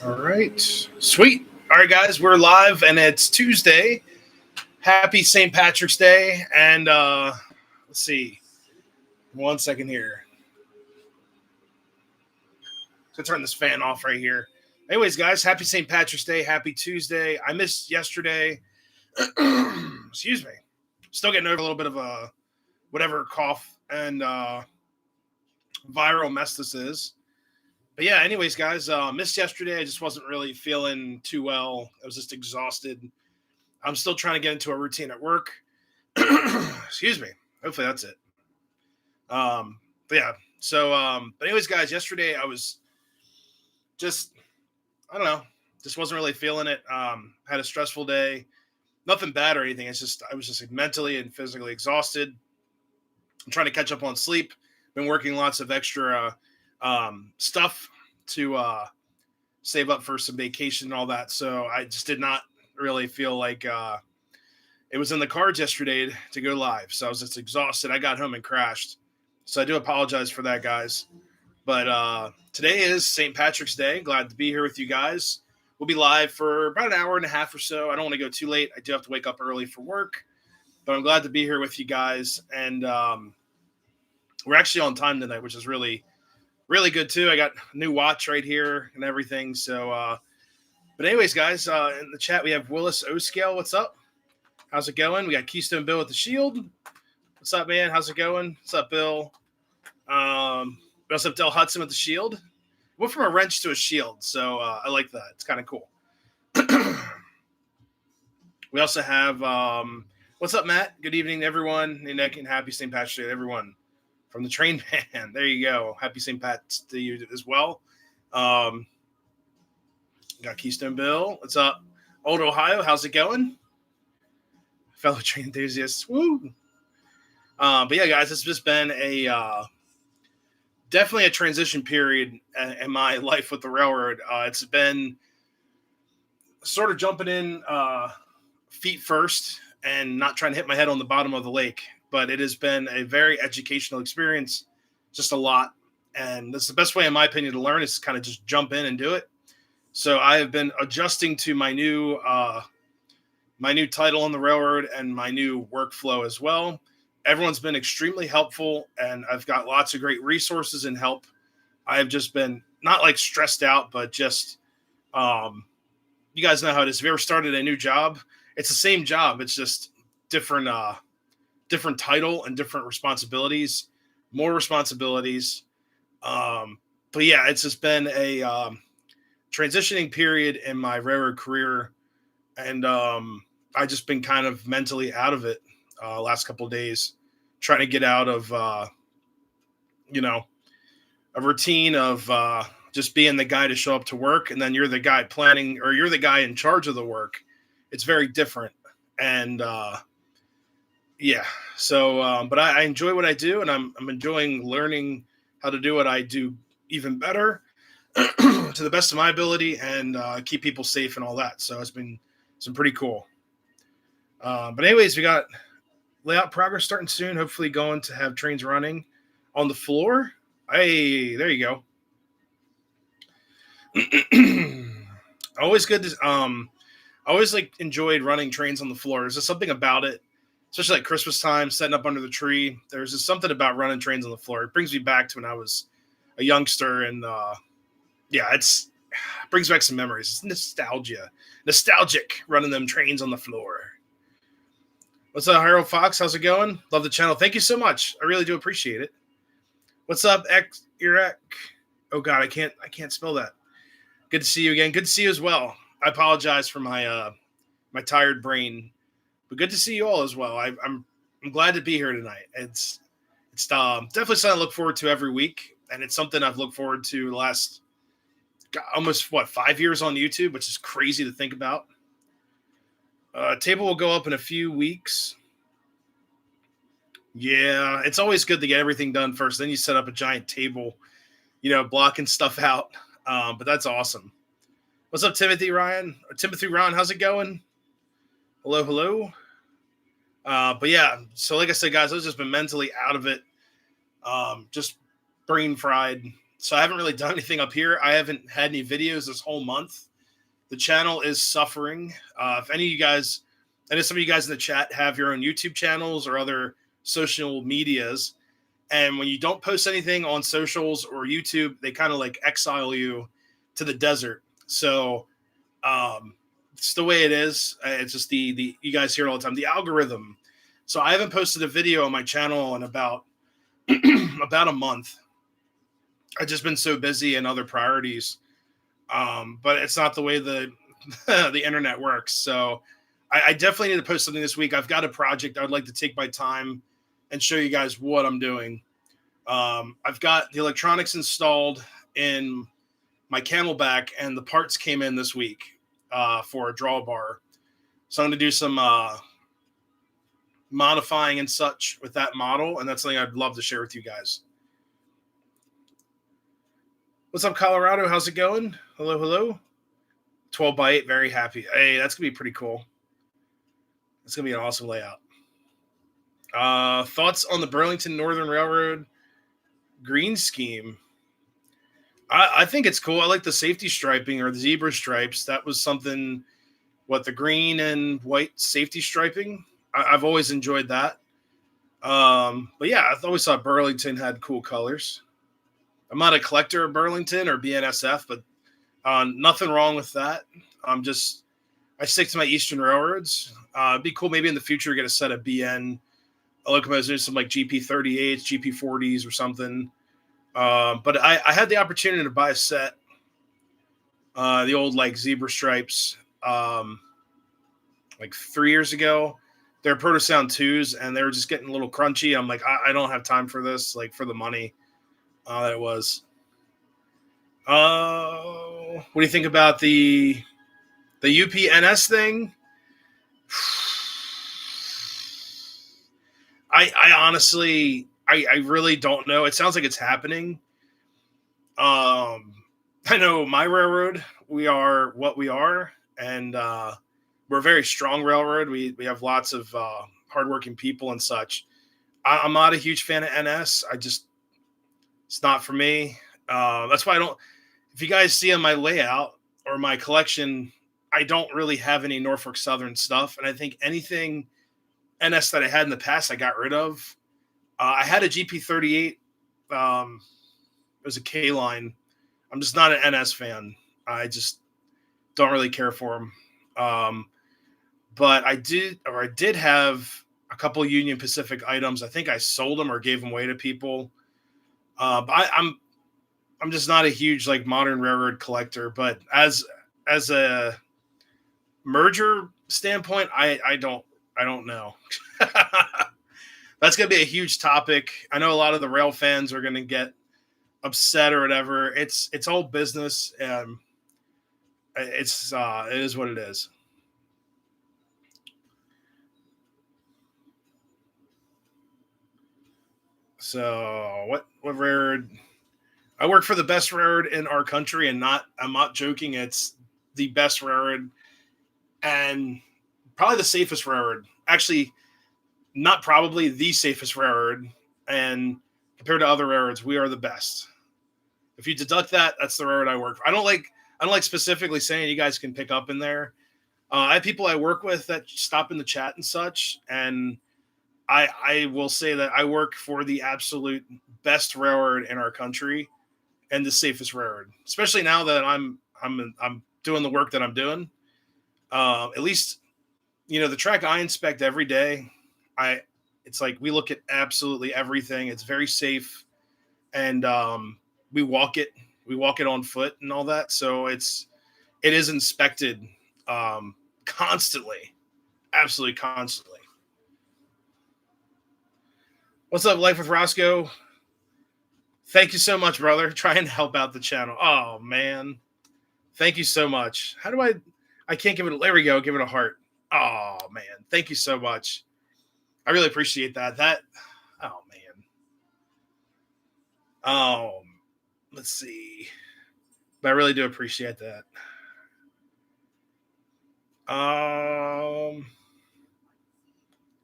All right. Sweet. All right, guys, we're live and it's Tuesday. Happy St. Patrick's Day. And let's see. 1 second here. So turn this fan off right here. Anyways, guys, happy St. Patrick's Day. Happy Tuesday. I missed yesterday. Excuse me. Still getting over a little bit of a whatever cough and viral mess this is. But yeah, anyways, guys, missed yesterday. I just wasn't really feeling too well. I was just exhausted. I'm still trying to get into a routine at work. Excuse me. Hopefully that's it. But yeah. But anyways, guys, yesterday I was just, I don't know, just wasn't really feeling it. Had a stressful day. Nothing bad or anything. It's just, I was just like, mentally and physically exhausted. I'm trying to catch up on sleep. Been working lots of extra stuff to save up for some vacation and all that. So I just did not really feel like it was in the cards yesterday to go live. So I was just exhausted. I got home and crashed. So I do apologize for that, guys. But today is St. Patrick's Day. Glad to be here with you guys. We'll be live for about an hour and a half or so. I don't want to go too late. I do have to wake up early for work. But I'm glad to be here with you guys. And we're actually on time tonight, which is really, really good too. I got a new watch right here and everything. So, but anyways, guys, in the chat, we have Willis O Scale. What's up? How's it going? We got Keystone Bill with the shield. What's up, man? How's it going? What's up, Bill? We also have Del Hudson with the shield. Went from a wrench to a shield, so I like that. It's kind of cool. We also have, what's up, Matt? Good evening, everyone. Hey, Nick, and happy St. Patrick's Day to everyone from the train band. There you go. Happy St. Pat's to you as well. Got Keystone Bill. What's up? Old Ohio, how's it going? Fellow train enthusiasts. Woo! But yeah, guys, it's just been a definitely a transition period in my life with the railroad. It's been sort of jumping in feet first and not trying to hit my head on the bottom of the lake. But it has been a very educational experience, just a lot. And that's the best way, in my opinion, to learn is kind of just jump in and do it. So I have been adjusting to my new title on the railroad and my new workflow as well. Everyone's been extremely helpful, and I've got lots of great resources and help. I've just been not like stressed out, but just you guys know how it is. If you ever started a new job, it's the same job. It's just different title and different responsibilities, more responsibilities. But yeah, it's just been a transitioning period in my railroad career, and I just been kind of mentally out of it last couple of days, trying to get out of a routine of just being the guy to show up to work, and then you're the guy planning, or you're the guy in charge of the work. It's very different, and yeah. So, but I enjoy what I do, and I'm enjoying learning how to do what I do even better to the best of my ability, and keep people safe and all that. So it's been pretty cool. But anyways, we got layout progress starting soon. Hopefully going to have trains running on the floor. Hey, there you go. Always good to I always like enjoyed running trains on the floor. There's just something about it, especially like Christmas time, setting up under the tree. There's just something about running trains on the floor. It brings me back to when I was a youngster, and yeah, it brings back some memories. It's nostalgic running them trains on the floor. What's up, Harold Fox? How's it going? Love the channel. Thank you so much. I really do appreciate it. What's up, Iraq? Oh God, I can't spell that. Good to see you again. Good to see you as well. I apologize for my my tired brain, but good to see you all as well. I'm glad to be here tonight. It's definitely something I look forward to every week, and it's something I've looked forward to the last almost 5 years on YouTube, which is crazy to think about. Table will go up in a few weeks. Yeah, it's always good to get everything done first. Then you set up a giant table, blocking stuff out. But that's awesome. What's up, Timothy Ryan? How's it going? Hello. But yeah, so like I said, guys, I've just been mentally out of it. Just brain fried. So I haven't really done anything up here. I haven't had any videos this whole month. The channel is suffering. If any of you guys, I know some of you guys in the chat have your own YouTube channels or other social medias. And when you don't post anything on socials or YouTube, they kind of like exile you to the desert. So it's the way it is. It's just the you guys hear it all the time, the algorithm. So I haven't posted a video on my channel in about about a month. I've just been so busy and other priorities. But it's not the way the the internet works. So I definitely need to post something this week. I've got a project I'd like to take my time and show you guys what I'm doing. I've got the electronics installed in my Camelback, and the parts came in this week for a drawbar. So I'm going to do some modifying and such with that model, and that's something I'd love to share with you guys. What's up, Colorado? How's it going? Hello, hello. 12 by 8, very happy. Hey, that's going to be pretty cool. It's going to be an awesome layout. Thoughts on the Burlington Northern Railroad green scheme? I think it's cool. I like the safety striping or the zebra stripes. That was something, the green and white safety striping. I've always enjoyed that. But yeah, I always thought Burlington had cool colors. I'm not a collector of Burlington or BNSF, but nothing wrong with that. I stick to my Eastern railroads. It'd be cool maybe in the future to get a set of BN locomotives, some like GP38s, GP40s or something. But I had the opportunity to buy a set, the old like zebra stripes, like 3 years ago. They're Proto Sound 2s, and they were just getting a little crunchy. I'm like, I don't have time for this, like for the money that it was. What do you think about the UPNS thing? I honestly, I really don't know. It sounds like it's happening. I know my railroad, we are what we are, and we're a very strong railroad. We have lots of hardworking people and such. I'm not a huge fan of NS. It's not for me. That's why I don't. If you guys see on my layout or my collection, I don't really have any Norfolk Southern stuff, and I think anything NS that I had in the past, I got rid of. I had a GP38. It was a K line. I'm just not an NS fan. I just don't really care for them. But I did have a couple Union Pacific items. I think I sold them or gave them away to people. But I'm just not a huge like modern railroad collector. But as a merger standpoint, I don't know. That's going to be a huge topic. I know a lot of the rail fans are going to get upset or whatever. It's all business, and it is what it is. So what railroad? I work for the best railroad in our country, and I'm not joking. It's the best railroad and probably the safest railroad. Actually, not probably the safest railroad, and compared to other railroads, we are the best. If you deduct that, that's the railroad I work for. I don't like specifically saying. You guys can pick up in there. I have people I work with that stop in the chat and such, and I will say that I work for the absolute best railroad in our country and the safest railroad. Especially now that I'm doing the work that I'm doing. At least, the track I inspect every day. It's like we look at absolutely everything. It's very safe, and we walk it on foot and all that. So it is inspected constantly, absolutely constantly. What's up, Life with Roscoe? Thank you so much, brother. Trying to help out the channel. Oh man, thank you so much. How do I can't give it. There we go. Give it a heart. Oh man, thank you so much. I really appreciate that. Oh man. Let's see. But I really do appreciate that.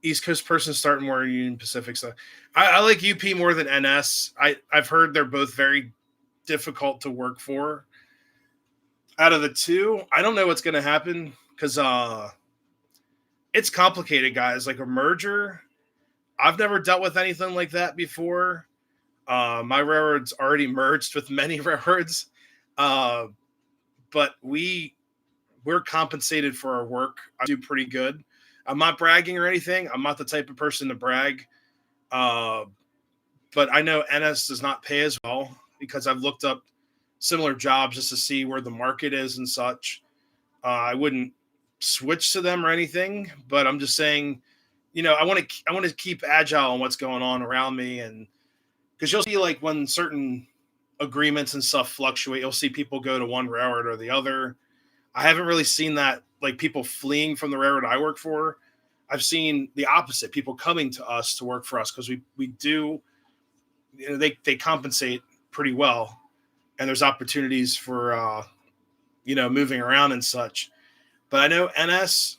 East Coast person starting more Union Pacific stuff. I like UP more than NS. I've heard they're both very difficult to work for. Out of the two, I don't know what's going to happen because it's complicated, guys. Like a merger, I've never dealt with anything like that before. My railroad's already merged with many railroads, uh, but we're compensated for our work. I do pretty good. I'm not bragging or anything. I'm not the type of person to brag. Uh, but I know NS does not pay as well because I've looked up similar jobs just to see where the market is and such. I wouldn't switch to them or anything, but I'm just saying, I want to keep agile on what's going on around me, and because you'll see like when certain agreements and stuff fluctuate, you'll see people go to one railroad or the other. I haven't really seen that, like people fleeing from the railroad I work for. I've seen the opposite, people coming to us to work for us because we do, they compensate pretty well, and there's opportunities for moving around and such. But I know NS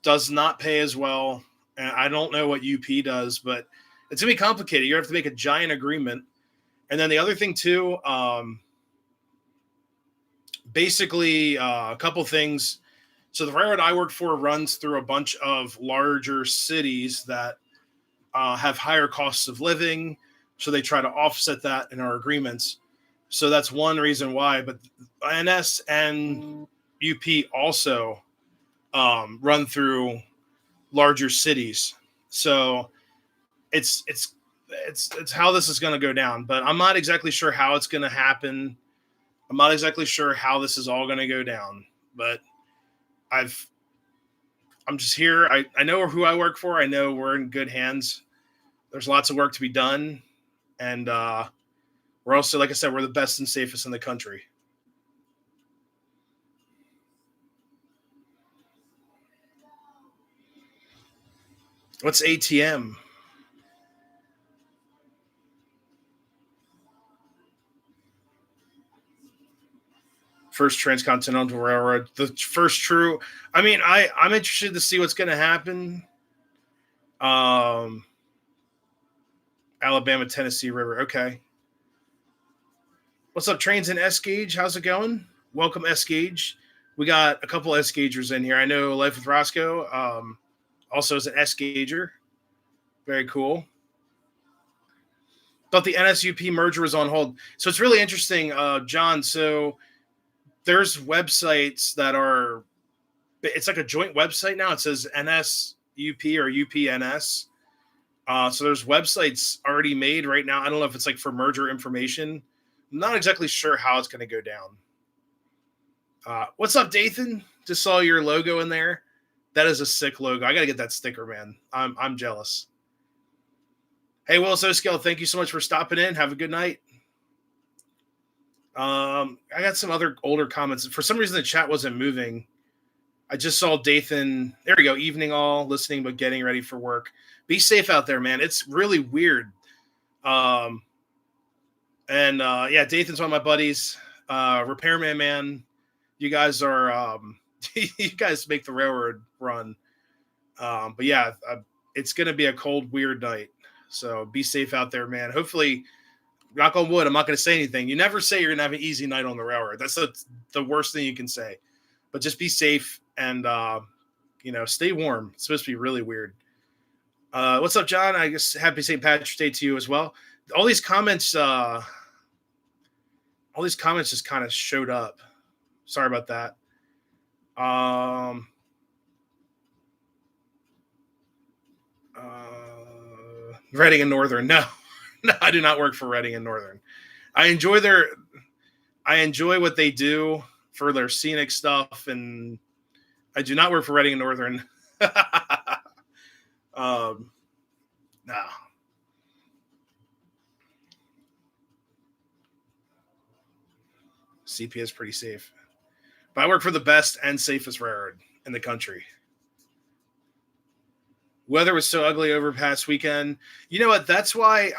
does not pay as well, and I don't know what UP does, but it's gonna be complicated. You have to make a giant agreement, and then the other thing too, basically a couple things. So the railroad I work for runs through a bunch of larger cities that have higher costs of living, so they try to offset that in our agreements. So that's one reason why. But NS and UP also run through larger cities, so it's how this is going to go down. But I'm not exactly sure how it's going to happen. I'm not exactly sure how this is all going to go down. But I've I'm just here. I know who I work for. I know we're in good hands. There's lots of work to be done, and we're also, like I said, we're the best and safest in the country. What's ATM? First Transcontinental Railroad, the first true. I mean, I'm interested to see what's going to happen. Um, Alabama Tennessee River. Okay. What's up, trains in S Gauge? How's it going? Welcome, S Gauge. We got a couple S Gaugers in here. I know Life with Roscoe also is an S Gauger. Very cool. But the NSUP merger was on hold. So it's really interesting, John. So there's websites that are, it's like a joint website now. It says NSUP or UPNS. So there's websites already made right now. I don't know if it's like for merger information. I'm not exactly sure how it's going to go down. What's up, Dathan? Just saw your logo in there. That is a sick logo. I got to get that sticker, man. I'm jealous. Hey, Will Soscale, thank you so much for stopping in. Have a good night. I got some other older comments. For some reason, the chat wasn't moving. I just saw Dathan. There we go. Evening all, listening but getting ready for work. Be safe out there, man. It's really weird. Yeah, Dathan's one of my buddies. Repairman, man. You guys are you guys make the railroad run. But yeah, it's gonna be a cold, weird night. So be safe out there, man. Hopefully, knock on wood, I'm not gonna say anything. You never say you're gonna have an easy night on the railroad. That's the worst thing you can say. But just be safe and stay warm. It's supposed to be really weird. What's up, John? I guess happy St. Patrick's Day to you as well. All these comments just kind of showed up. Sorry about that. Reading and Northern. No, no, I do not work for Reading and Northern. I enjoy what they do for their scenic stuff, and I do not work for Reading and Northern. No. CP is pretty safe. But I work for the best and safest railroad in the country. Weather was so ugly over past weekend. You know what? That's why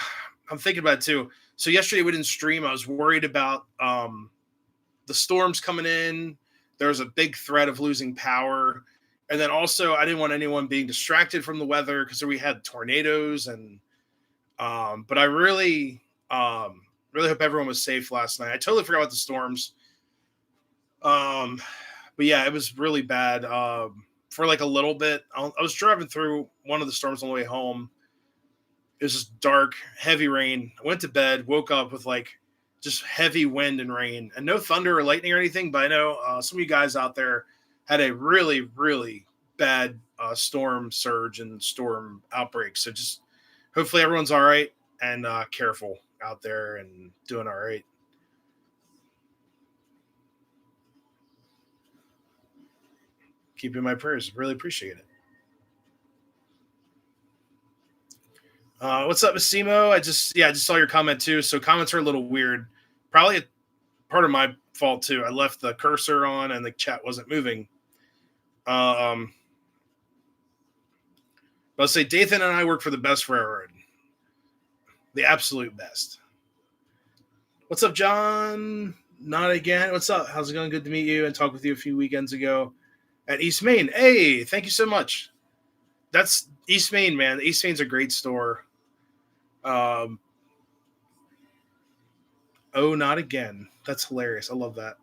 I'm thinking about it too. So yesterday we didn't stream. I was worried about the storms coming in. There was a big threat of losing power. And then also I didn't want anyone being distracted from the weather because we had tornadoes and but I really Really hope everyone was safe last night. I totally forgot about the storms. Um, but yeah, it was really bad. For like a little bit, I was driving through one of the storms on the way home. It was just dark, heavy rain. I went to bed, woke up with like just heavy wind and rain, and no thunder or lightning or anything. But I know some of you guys out there had a really, really bad storm surge and storm outbreak. So just hopefully everyone's all right and careful out there and doing all right. Keep in my prayers. Really appreciate it. What's up, Massimo? I just saw your comment too. So comments are a little weird. Probably a part of my fault too. I left the cursor on and the chat wasn't moving. Um, but I'll say Dathan and I work for the best railroad, the absolute best. What's up, John? Not again. What's up? How's it going? Good to meet you and talk with you a few weekends ago at East Main. Hey, thank you so much. That's East Main, man. East Main's a great store. Um, oh, not again. That's hilarious. I love that.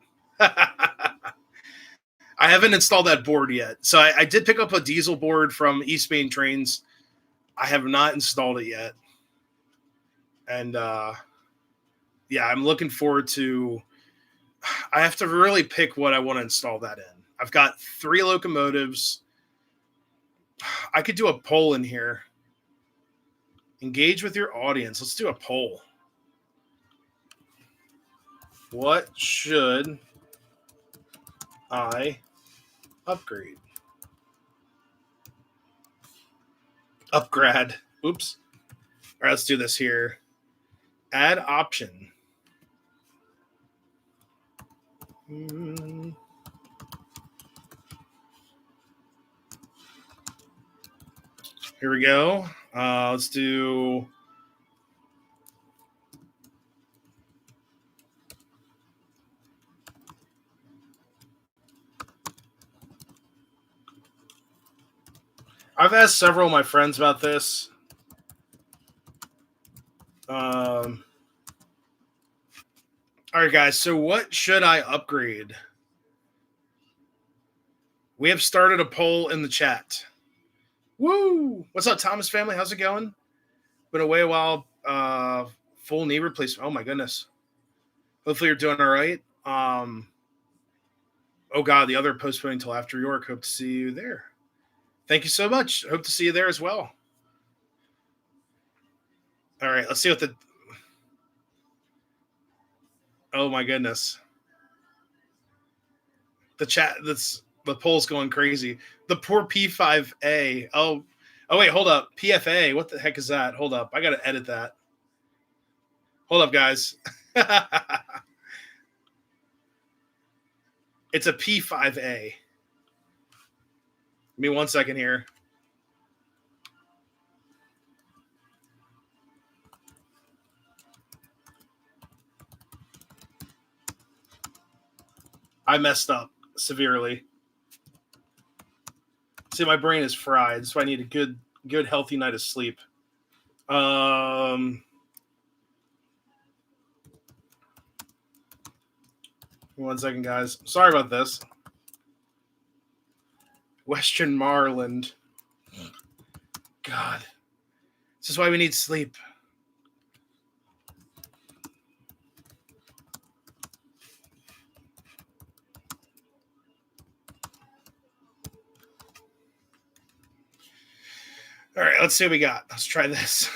I haven't installed that board yet. So I did pick up a diesel board from East Main Trains. I have not installed it yet. And yeah, I'm looking forward to. I have to really pick what I want to install that in. I've got 3 locomotives. I could do a poll in here. Engage with your audience. Let's do a poll. What should I upgrade? Upgrade. Oops. All right, let's do this here. Add option. Here we go. Let's do. I've asked several of my friends about this. All right, guys. So, what should I upgrade? We have started a poll in the chat. Woo! What's up, Thomas family? How's it going? Been away a while. Full knee replacement. Oh my goodness. Hopefully you're doing all right. Oh God, the other postponing until after York. Hope to see you there. Thank you so much. Hope to see you there as well. All right, let's see what the. Oh my goodness. The chat. The poll's going crazy. The poor P5A. Oh wait, hold up. PFA. What the heck is that? Hold up. I gotta edit that. Hold up, guys. It's a P5A. Give me 1 second here. I messed up severely. See, my brain is fried, so I need a good, healthy night of sleep. 1 second, guys. Sorry about this. Western Maryland. God. This is why we need sleep. All right, let's see what we got. Let's try this.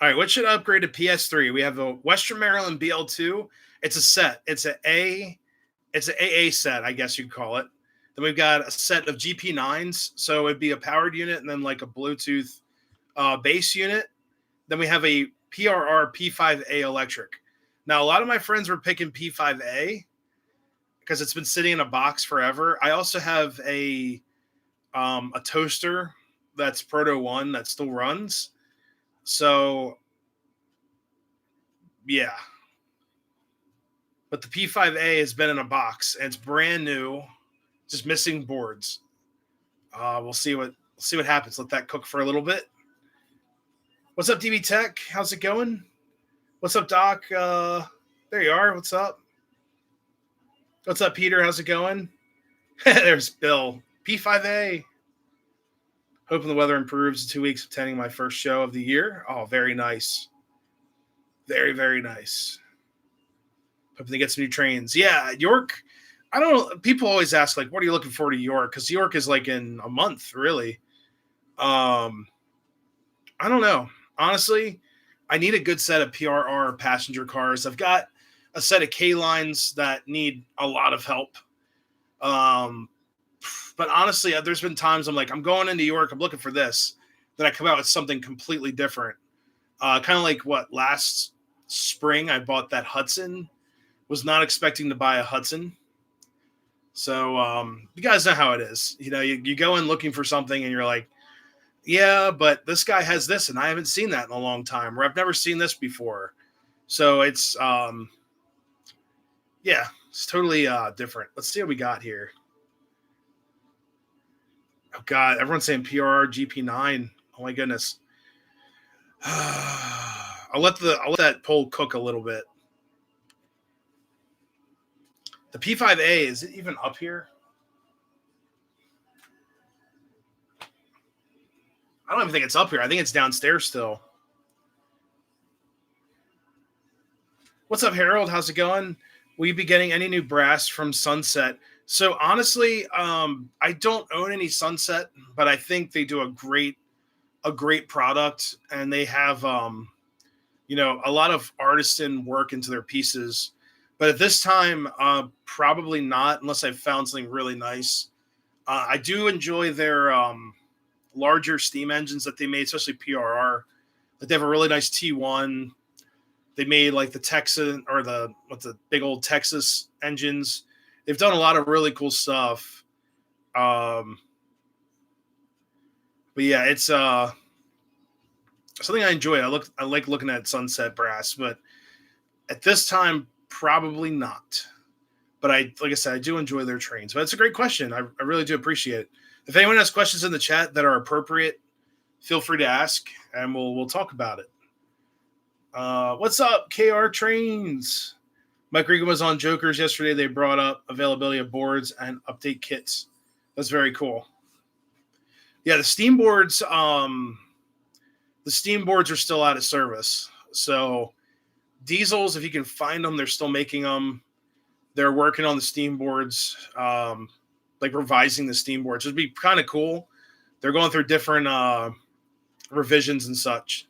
All right, what should I upgrade to PS3? We have a Western Maryland BL2. It's a set. It's an AA set, I guess you'd call it. Then we've got a set of GP9s. So it'd be a powered unit and then like a Bluetooth base unit. Then we have a PRR P5A electric. Now, a lot of my friends were picking P5A because it's been sitting in a box forever. I also have a toaster that's Proto 1 that still runs. So, yeah. But the P5A has been in a box and it's brand new, just missing boards. We'll see what happens. Let that cook for a little bit. What's up, DB Tech? How's it going? What's up, Doc? There you are. What's up? What's up, Peter? How's it going? There's Bill. P5A. Hoping the weather improves in 2 weeks. Attending my first show of the year. Oh, very nice. Very, very nice. Hoping to get some new trains. Yeah, York. I don't know. People always ask, like, what are you looking forward to York? Because York is like in a month, really. I don't know. Honestly, I need a good set of PRR passenger cars. I've got a set of K lines that need a lot of help. But honestly, there's been times I'm like, I'm going into York, I'm looking for this. Then I come out with something completely different. Kind of like what last spring I bought that Hudson. Was not expecting to buy a Hudson. So you guys know how it is. You know, you go in looking for something and you're like, yeah, but this guy has this and I haven't seen that in a long time, or I've never seen this before. So it's yeah, it's totally different. Let's see what we got here. Oh God, everyone's saying PRR GP9. Oh my goodness. I'll let that poll cook a little bit. The P5A, is it even up here? I don't even think it's up here. I think it's downstairs still. What's up, Harold? How's it going? Will you be getting any new brass from Sunset? So honestly, I don't own any Sunset, but I think they do a great product, and they have you know, a lot of artisan work into their pieces. But at this time, probably not, unless I found something really nice. I do enjoy their larger steam engines that they made, especially PRR. Like they have a really nice T1. They made like the Texan or the big old Texas engines. They've done a lot of really cool stuff. But yeah, it's something I enjoy. I like looking at Sunset brass, but at this time, probably not. But like I said, I do enjoy their trains. But it's a great question. I really do appreciate it. If anyone has questions in the chat that are appropriate, feel free to ask, and we'll talk about it. What's up, KR Trains? Mike Regan was on Jokers yesterday. They brought up availability of boards and update kits. That's very cool. Yeah, the steam boards are still out of service. So diesels, if you can find them, they're still making them. They're working on the steam boards, like revising the steam boards. It'd be kind of cool. They're going through different revisions and such.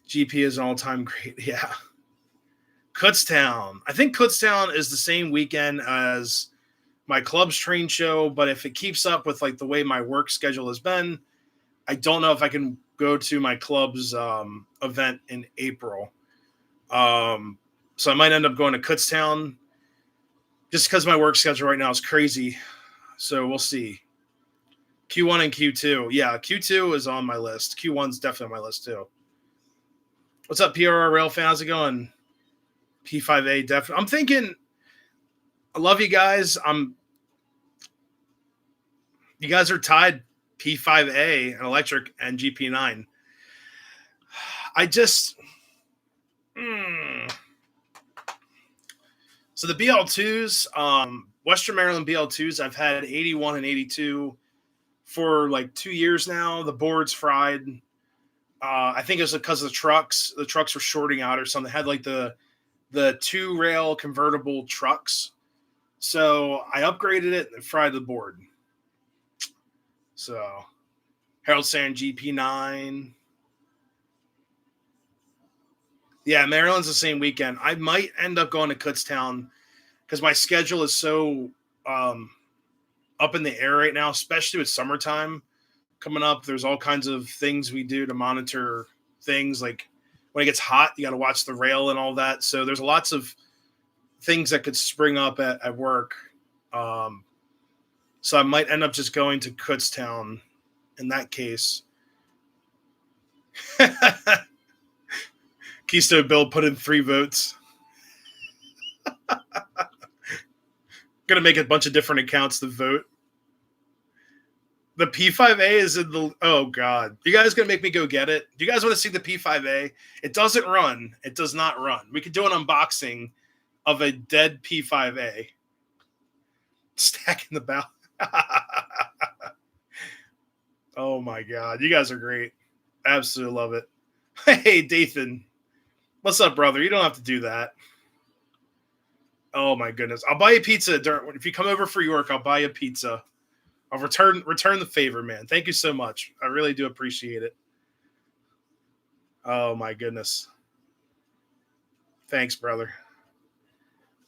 GP is an all-time great. Yeah. Kutztown. I think Kutztown is the same weekend as my club's train show, but if it keeps up with like the way my work schedule has been, I don't know if I can go to my club's event in April. So I might end up going to Kutztown just because my work schedule right now is crazy. So we'll see. Q1 and Q2. Yeah, Q2 is on my list. Q1's definitely on my list too. What's up, PRR Rail fan? How's it going? P5A definitely. I'm thinking, I love you guys. You guys are tied P5A and electric and GP9. I just So the BL2s, Western Maryland BL2s, I've had 81 and 82 for like 2 years now. The board's fried. I think it was because of the trucks. The trucks were shorting out or something. They had like the 2-rail convertible trucks. So I upgraded it and fried the board. So Harold saying GP9. Yeah, Maryland's the same weekend. I might end up going to Kutztown because my schedule is so up in the air right now, especially with summertime coming up. There's all kinds of things we do to monitor things. Like when it gets hot, you got to watch the rail and all that. So there's lots of things that could spring up at work. So I might end up just going to Kutztown in that case. Keystone Bill put in 3 votes. Gonna make a bunch of different accounts to vote. The P5A is in the. Oh God, you guys gonna make me go get it? Do you guys want to see the P5A? It doesn't run. It does not run. We could do an unboxing of a dead P5A. Stacking the bow. Oh my God, you guys are great. Absolutely love it. Hey, Dathan, what's up, brother? You don't have to do that. Oh my goodness, I'll buy you pizza if you come over for York. I'll buy you pizza. I'll return the favor, man. Thank you so much. I really do appreciate it. Oh my goodness. Thanks, brother.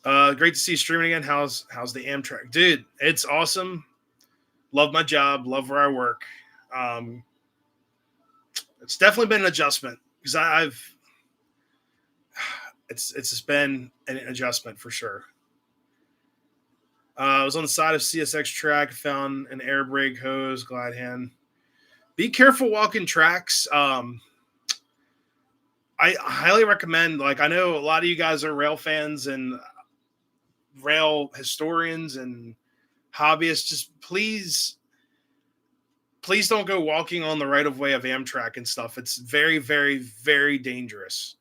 Great to see you streaming again. How's the Amtrak, dude? It's awesome. Love my job. Love where I work. Um, it's definitely been an adjustment because I've it's just been an adjustment for sure. I was on the side of CSX track, found an air brake hose, glide hand. Be careful walking tracks. I highly recommend. Like, I know a lot of you guys are rail fans and rail historians and hobbyists. Just please don't go walking on the right of way of Amtrak and stuff. It's very, very, very dangerous.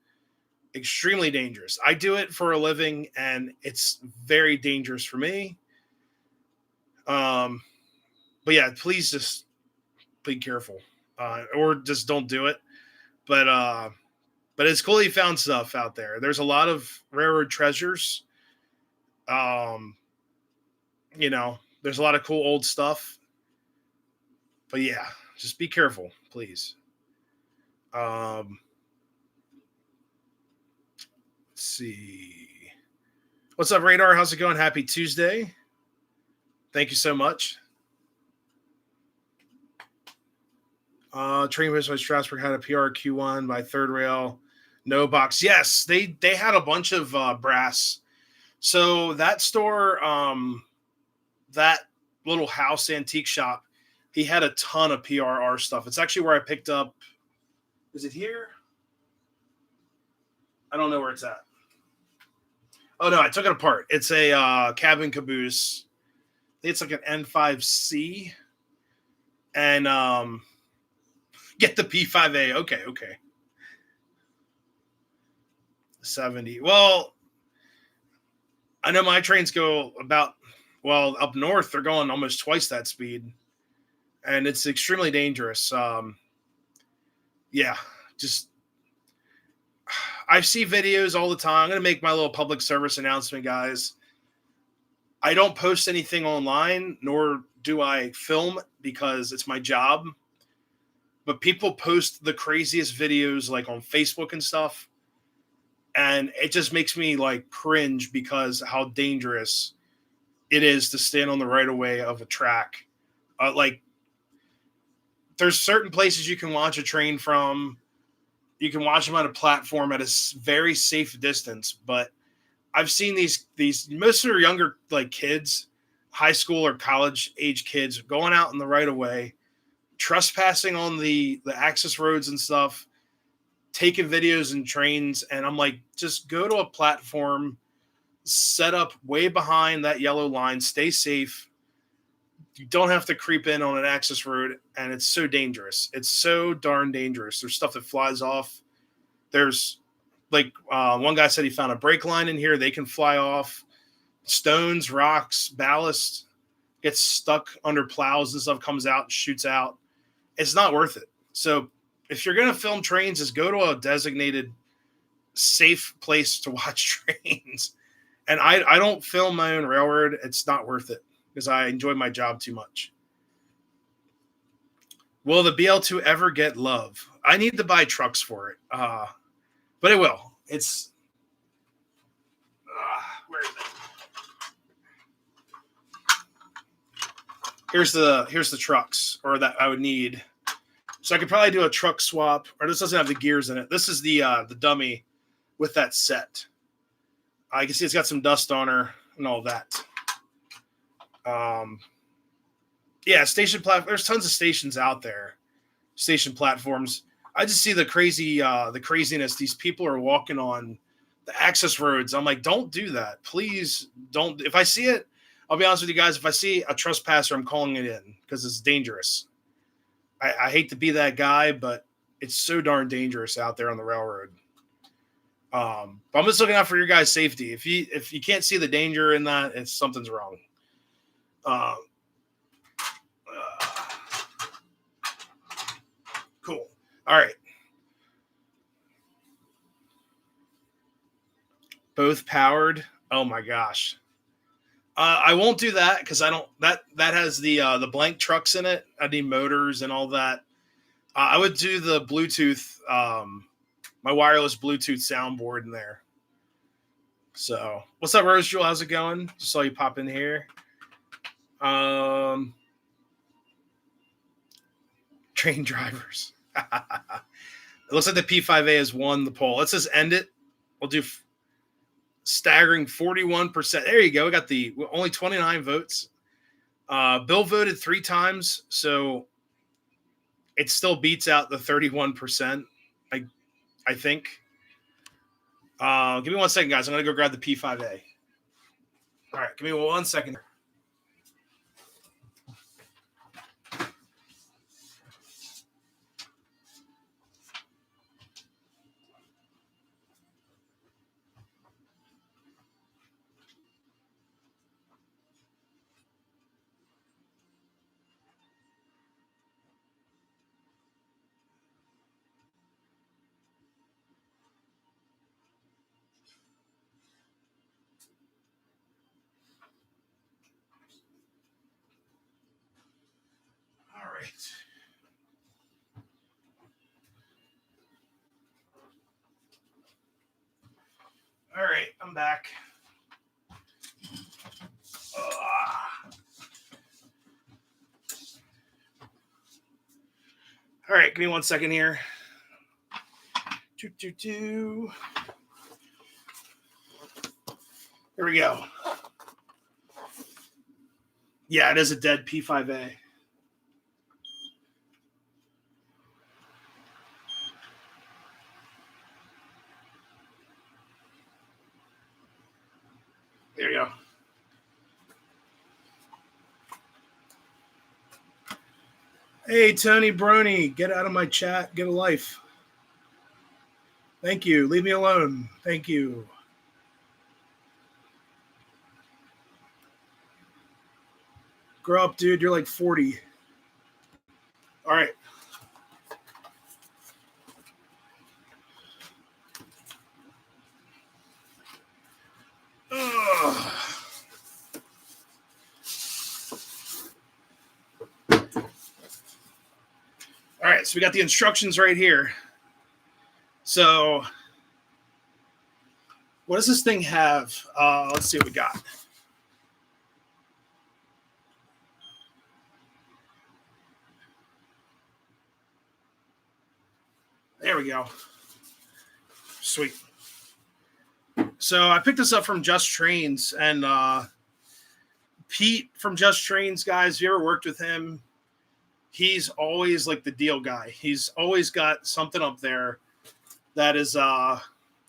Extremely dangerous. I do it for a living, and it's very dangerous for me. But yeah, please just be careful, or just don't do it. But it's cool you found stuff out there. There's a lot of railroad treasures. Um, there's a lot of cool old stuff. But yeah, just be careful, please. Let's see. What's up, Radar? How's it going? Happy Tuesday. Thank you so much. Train West Strasburg had a PRQ1 by Third Rail. No box. Yes, they had a bunch of brass. So that store, that little house antique shop, he had a ton of PRR stuff. It's actually where I picked up. Is it here? I don't know where it's at. Oh no, I took it apart. It's a cabin caboose. I think it's like an N5C. And get the P5A. Okay. 70. Well, I know my trains go up north, they're going almost twice that speed. And it's extremely dangerous. Yeah, just I see videos all the time. I'm going to make my little public service announcement, guys. I don't post anything online, nor do I film because it's my job. But people post the craziest videos like on Facebook and stuff. And it just makes me like cringe because how dangerous it is to stand on the right of way of a track. Like there's certain places you can watch a train from. You can watch them on a platform at a very safe distance. But I've seen these most of their younger like kids, high school or college age kids going out in the right of way, trespassing on the access roads and stuff, taking videos and trains. And I'm like, just go to a platform, set up way behind that yellow line, stay safe. You don't have to creep in on an access road. And it's so dangerous. It's so darn dangerous. There's stuff that flies off. There's like one guy said he found a brake line in here. They can fly off. Stones, rocks, ballast gets stuck under plows and stuff, comes out and shoots out. It's not worth it. So if you're going to film trains, just go to a designated safe place to watch trains. And I don't film my own railroad. It's not worth it because I enjoy my job too much. Will the BL2 ever get love? I need to buy trucks for it. But it will. It's where is it? Here's the trucks, or that I would need. So I could probably do a truck swap, or this doesn't have the gears in it. This is the dummy with that set. I can see it's got some dust on her and all that. Yeah, station platform. There's tons of stations out there. Station platforms. I just see the craziness. These people are walking on the access roads. I'm like, don't do that. Please don't. If I see it, I'll be honest with you guys. If I see a trespasser, I'm calling it in because it's dangerous. I hate to be that guy, but it's so darn dangerous out there on the railroad. But I'm just looking out for your guys' safety. If you can't see the danger in that, it's something's wrong. Cool. All right. Both powered. Oh my gosh. I won't do that because I don't. That has the blank trucks in it. I need motors and all that. I would do the Bluetooth, my wireless Bluetooth soundboard in there. So, what's up, Rose Jewel? How's it going? Just saw you pop in here. Train drivers. It looks like the P5A has won the poll. Let's just end it. We'll do staggering 41%. There you go. We got the only 29 votes. Bill voted 3 times, so it still beats out the 31%. I think. Give me 1 second, guys. I'm gonna go grab the P5A. All right, give me 1 second. All right. All right, I'm back. All right, give me 1 second here. Here we go. Yeah, it is a dead P5A. There you go. Hey, Tony Brony, get out of my chat. Get a life. Thank you. Leave me alone. Thank you. Grow up, dude. You're like 40. All right. Ugh. All right, so we got the instructions right here. So what does this thing have? Let's see what we got. There we go. Sweet. So I picked this up from Just Trains, and Pete from Just Trains, guys, if you ever worked with him, he's always like the deal guy. He's always got something up there that is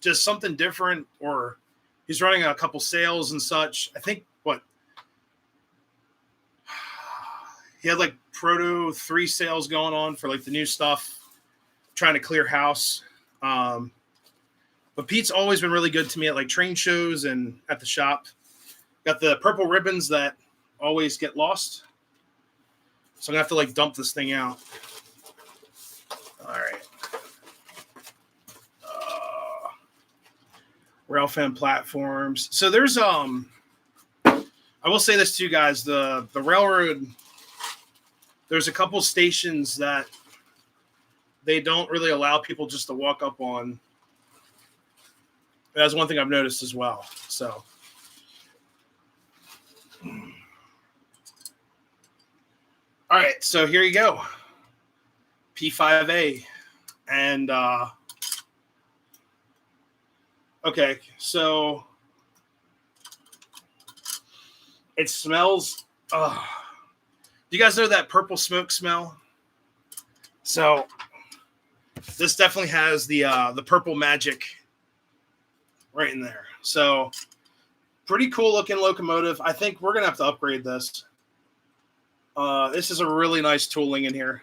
just something different, or he's running a couple sales and such. I think he had like Proto 3 sales going on for like the new stuff, trying to clear house. But Pete's always been really good to me at like train shows and at the shop. Got the purple ribbons that always get lost. So I'm gonna have to like dump this thing out. All right. Railfan platforms. So there's I will say this to you guys, the railroad, there's a couple stations that they don't really allow people just to walk up on. That's one thing I've noticed as well. So all right, so here you go. P5A. And okay, so it smells. Do you guys know that purple smoke smell? So this definitely has the purple magic right in there. So Pretty cool looking locomotive. I think we're gonna have to upgrade this. This is a really nice tooling in here.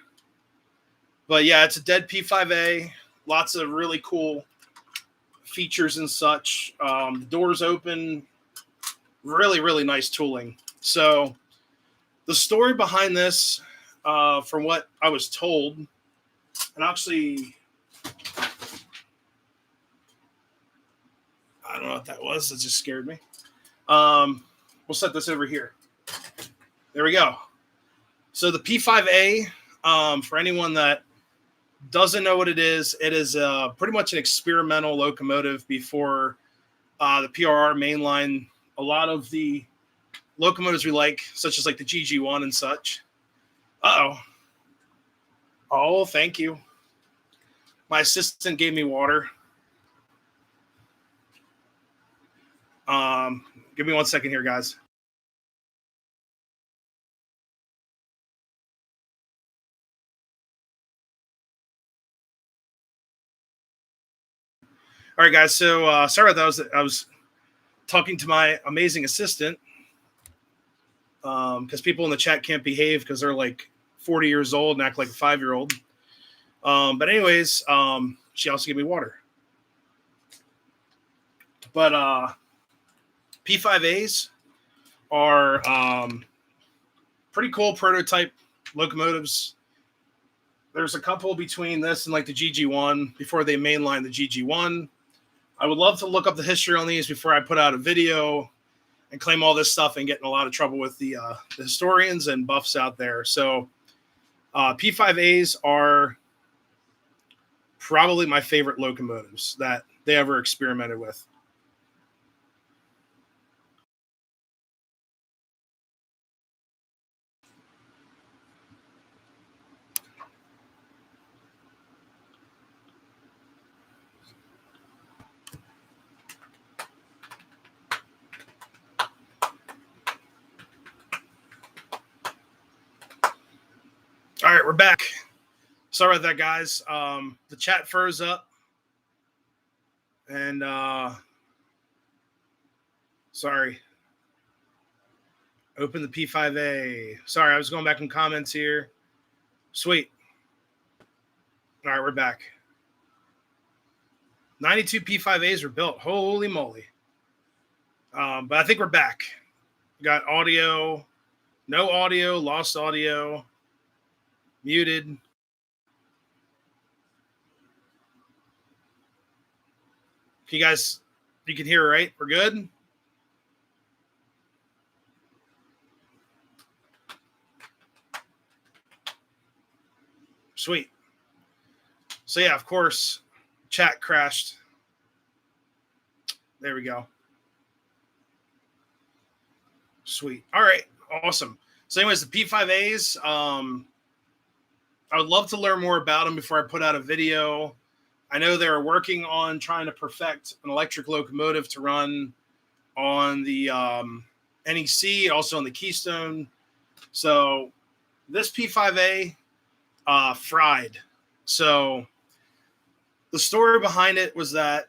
But yeah, it's a dead P5A. Lots of really cool features and such. The doors open. Really, really nice tooling. So the story behind this, from what I was told, and actually, I don't know what that was. It just scared me. We'll set this over here. There we go. So the P5A, for anyone that doesn't know what it is pretty much an experimental locomotive before the PRR mainline. A lot of the locomotives we like, such as like the GG1 and such. Oh, thank you. My assistant gave me water. Give me 1 second here, guys. All right, guys. So sorry about that. I was talking to my amazing assistant because people in the chat can't behave because they're like 40 years old and act like a 5-year-old. But anyways, she also gave me water. But P5As are pretty cool prototype locomotives. There's a couple between this and like the GG1 before they mainline the GG1. I would love to look up the history on these before I put out a video and claim all this stuff and get in a lot of trouble with the historians and buffs out there. So P5As are probably my favorite locomotives that they ever experimented with. All right, we're back. Sorry about that, guys. The chat froze up. And sorry. Open the P5A. Sorry, I was going back in comments here. Sweet. All right, we're back. 92 P5As were built. Holy moly. But I think we're back. We got audio, no audio, lost audio, muted. You guys, you can hear, right? We're good? Sweet. So yeah, of course, chat crashed. There we go. Sweet. All right. Awesome. So anyways, the P5As, I would love to learn more about them before I put out a video. I know they're working on trying to perfect an electric locomotive to run on the NEC, also on the Keystone. So this P5A fried. So the story behind it was that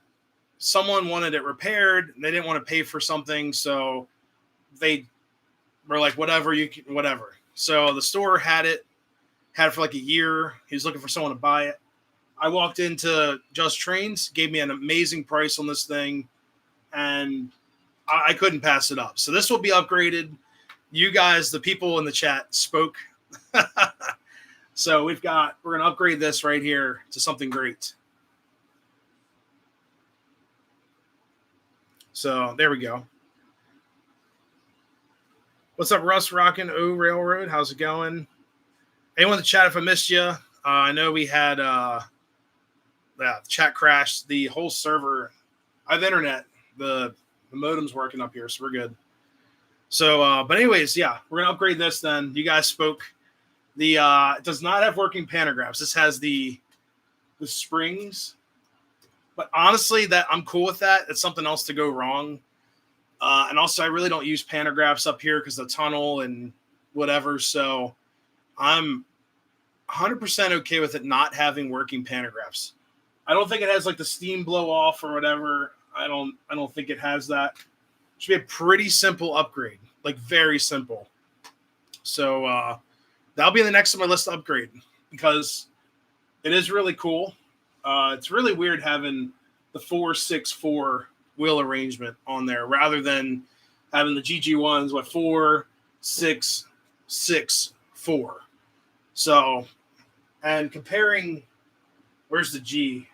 someone wanted it repaired. They didn't want to pay for something, so they were like, whatever, whatever. So the store had it for like a year. He was looking for someone to buy it. I walked into Just Trains, gave me an amazing price on this thing, and I couldn't pass it up. So this will be upgraded. You guys, the people in the chat, spoke. So we're going to upgrade this right here to something great. So there we go. What's up, Russ Rockin' O Railroad? How's it going? Anyone in the chat, if I missed you, I know we had the chat crashed. The whole server, I have internet. The modem's working up here, so we're good. So, but anyways, yeah, we're going to upgrade this then. You guys spoke. It does not have working pantographs. This has the springs. But honestly, that I'm cool with that. It's something else to go wrong. And also, I really don't use pantographs up here because the tunnel and whatever. So I'm 100% okay with it not having working pantographs. I don't think it has like the steam blow off or whatever. I don't think it has that. Should be a pretty simple upgrade, like very simple. So that'll be the next on my list to upgrade because it is really cool. It's really weird having the 4-6-4 wheel arrangement on there rather than having the GG1s with 4-6-6-4. So, and comparing, where's the G?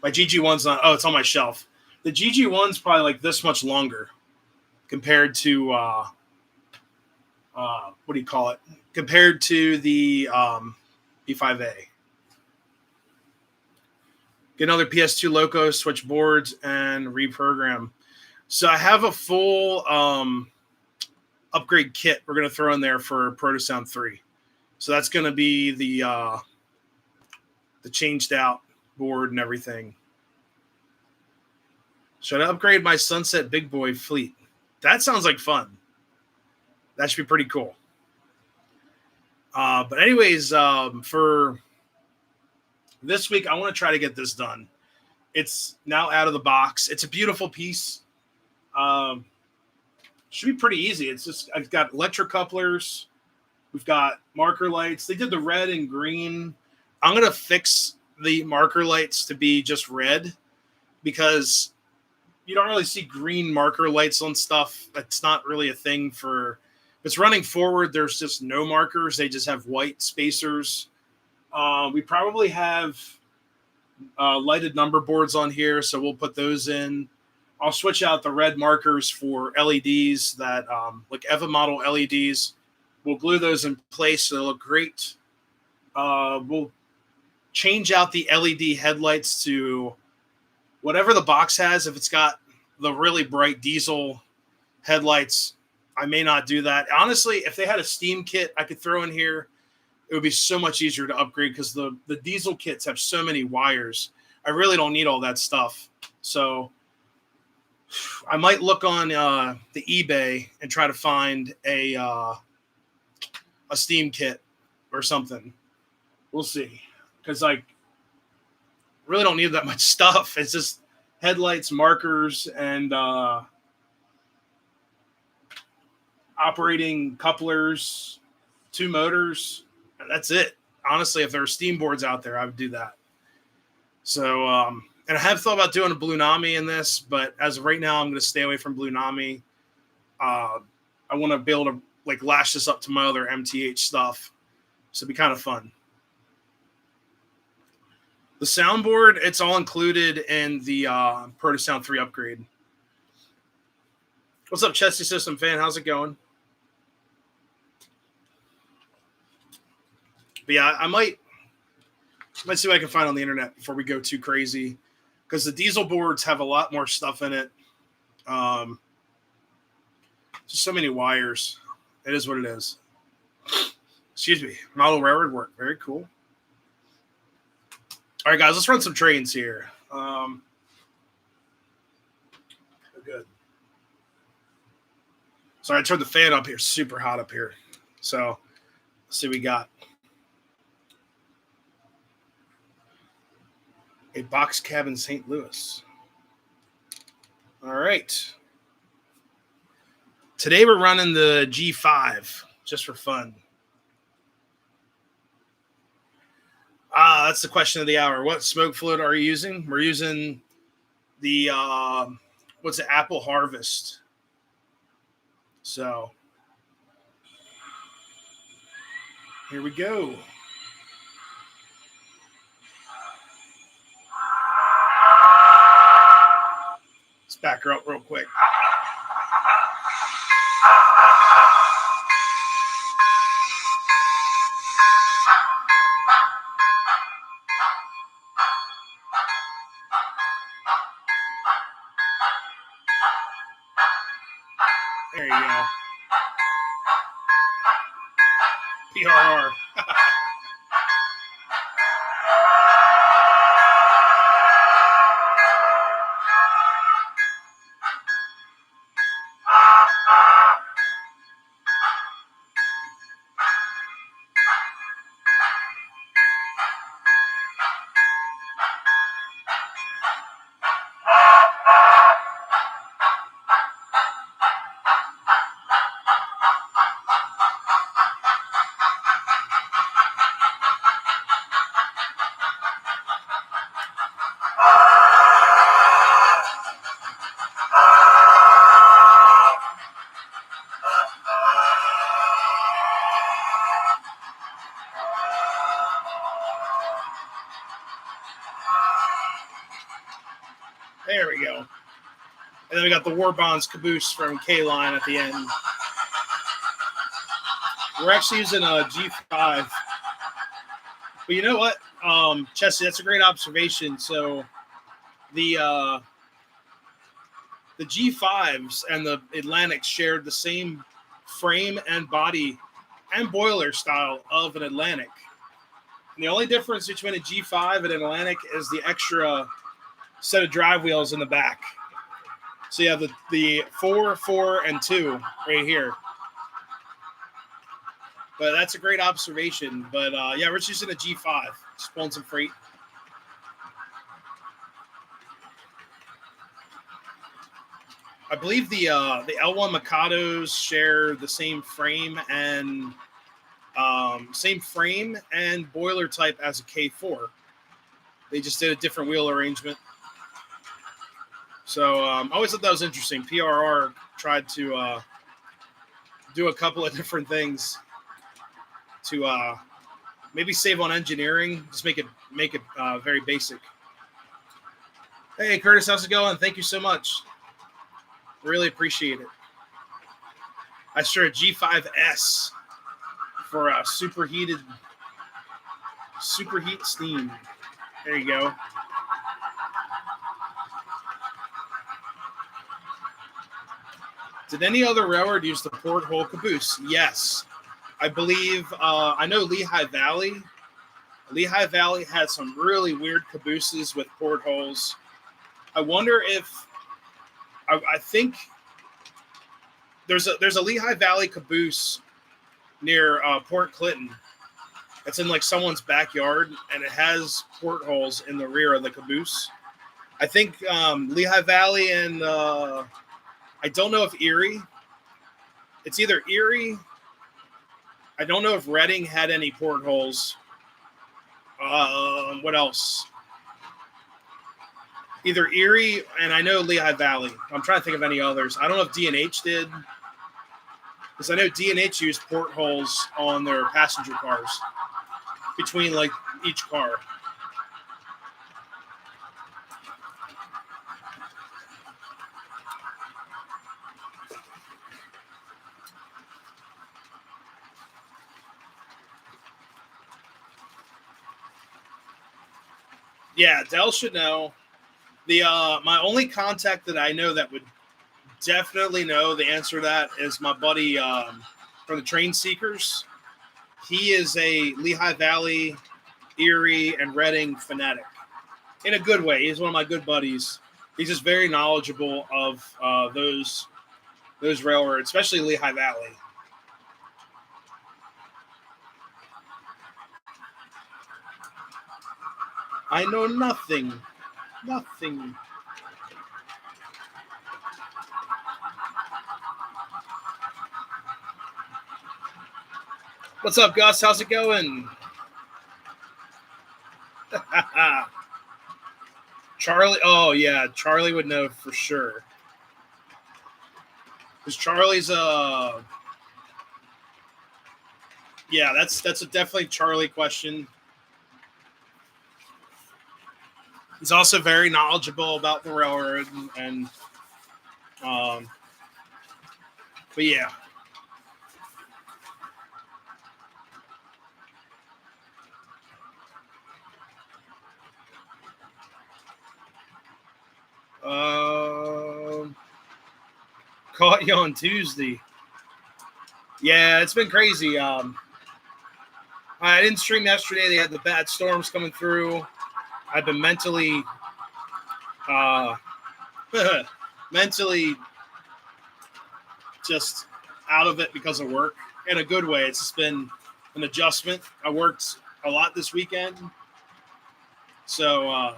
My GG1's not. Oh, it's on my shelf. The GG1's probably like this much longer compared to what do you call it? Compared to the B5A. Get another PS2 Loco, switch boards, and reprogram. So I have a full upgrade kit we're going to throw in there for Protosound 3. So that's going to be the changed out board and everything. Should I upgrade my Sunset Big Boy fleet? That sounds like fun. That should be pretty cool. But anyways, for this week, I want to try to get this done. It's now out of the box. It's a beautiful piece. Should be pretty easy. It's just I've got electric couplers. We've got marker lights. They did the red and green. I'm going to fix the marker lights to be just red because you don't really see green marker lights on stuff. That's not really a thing for if it's running forward. There's just no markers. They just have white spacers. We probably have lighted number boards on here, so we'll put those in. I'll switch out the red markers for LEDs that like EVA model LEDs. We'll glue those in place so they look great. We'll change out the LED headlights to whatever the box has. If it's got the really bright diesel headlights, I may not do that. Honestly, if they had a steam kit I could throw in here, it would be so much easier to upgrade because the diesel kits have so many wires. I really don't need all that stuff. So I might look on the eBay and try to find a steam kit or something. We'll see. Because like really don't need that much stuff. It's just headlights, markers, and operating couplers, 2 motors. That's it. Honestly, if there were steam boards out there, I would do that. So, and I have thought about doing a Blue Nami in this, but as of right now, I'm going to stay away from Blue Nami. I want to be able to like lash this up to my other MTH stuff. So it'd be kind of fun. The soundboard, it's all included in the Protosound 3 upgrade. What's up, Chesty System fan? How's it going? But yeah, I might see what I can find on the internet before we go too crazy. Because the diesel boards have a lot more stuff in it. Just so many wires. It is what it is. Excuse me. Model railroad work. Very cool. All right, guys, let's run some trains here. Good. Sorry, I turned the fan up here. Super hot up here. So, let's see what we got. A box cab in St. Louis. All right. Today we're running the G5 just for fun. That's the question of the hour. What smoke fluid are you using? We're using the what's it? Apple Harvest. So here we go. Let's back her up real quick. There you go. PRR. There we go. And then we got the War Bonds caboose from K-Line at the end. We're actually using a G5. But you know what, Chessie, that's a great observation. So the G5s and the Atlantics shared the same frame and body and boiler style of an Atlantic. And the only difference between a G5 and an Atlantic is the extra set of drive wheels in the back. So you have the 4, 4, and 2 right here. But that's a great observation. But yeah, we're just using a G5, just pulling some freight. I believe the L1 Mikados share the same frame and boiler type as a K4. They just did a different wheel arrangement. So I always thought that was interesting. PRR tried to do a couple of different things to maybe save on engineering, just make it very basic. Hey, Curtis, how's it going? Thank you so much. Really appreciate it. I sure a G5S for a superheat steam. There you go. Did any other railroad use the porthole caboose? Yes. I believe, I know Lehigh Valley. Lehigh Valley had some really weird cabooses with portholes. I wonder if, I think there's a Lehigh Valley caboose near Port Clinton. It's in like someone's backyard, and it has portholes in the rear of the caboose. I think Lehigh Valley and I don't know if Erie. It's either Erie. I don't know if Reading had any portholes. What else? Either Erie, and I know Lehigh Valley. I'm trying to think of any others. I don't know if D&H did. Because I know D&H used portholes on their passenger cars between like each car. Yeah, Dell should know. The my only contact that I know that would definitely know the answer to that is my buddy from the Train Seekers. He is a Lehigh Valley, Erie, and Reading fanatic. In a good way. He's one of my good buddies. He's just very knowledgeable of those railroads, especially Lehigh Valley. I know nothing. Nothing. What's up, Gus? How's it going? Charlie. Oh, yeah. Charlie would know for sure. Because Charlie's yeah, that's a definitely Charlie question. He's also very knowledgeable about the railroad and but yeah. Caught you on Tuesday. Yeah, it's been crazy. I didn't stream yesterday. They had the bad storms coming through. I've been mentally just out of it because of work in a good way. It's just been an adjustment. I worked a lot this weekend. So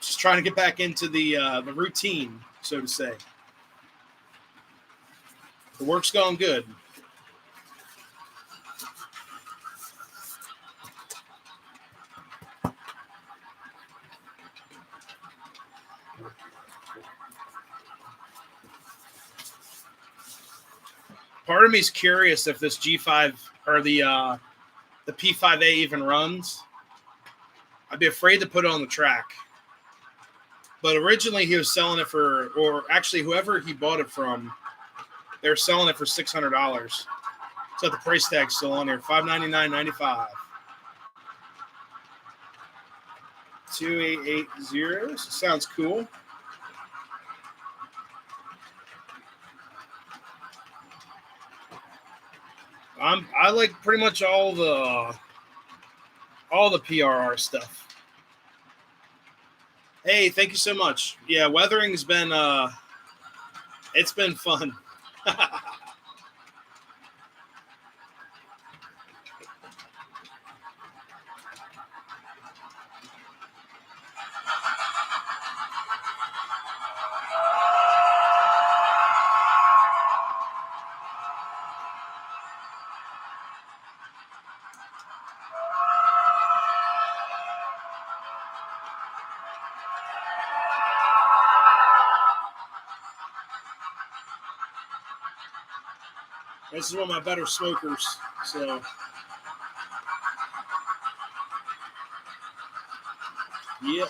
just trying to get back into the routine, so to say. The work's going good. Part of me is curious if this G5 or the P5A even runs. I'd be afraid to put it on the track. But originally he was selling it for, or actually whoever he bought it from, they're selling it for $600. So the price tag's still on here, $599.95. 2880. Sounds cool. I like pretty much all the PRR stuff. Hey, thank you so much. Yeah, weathering's been it's been fun. This is one of my better smokers. So, yep.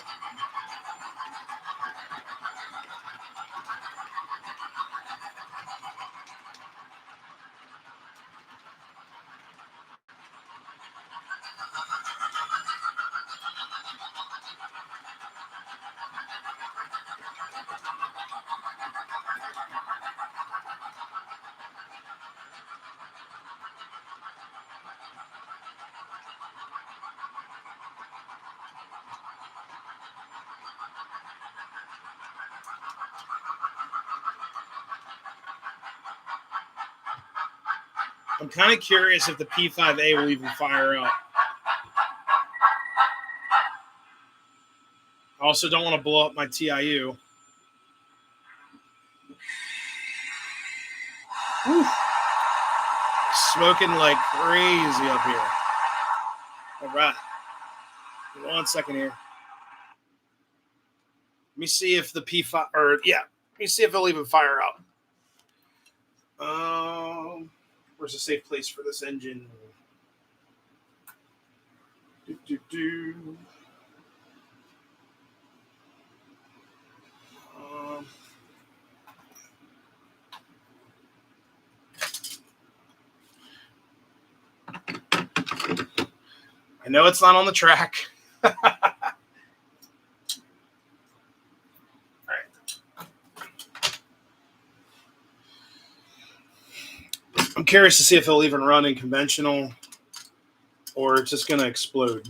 I'm kind of curious if the P5A will even fire up. I also don't want to blow up my TIU. Whew. Smoking like crazy up here. All right. 1 second here. Let me see if the P5, or yeah, let me see if it'll even fire up. Where's a safe place for this engine? I know it's not on the track. All right. I'm curious to see if it'll even run in conventional or it's just going to explode.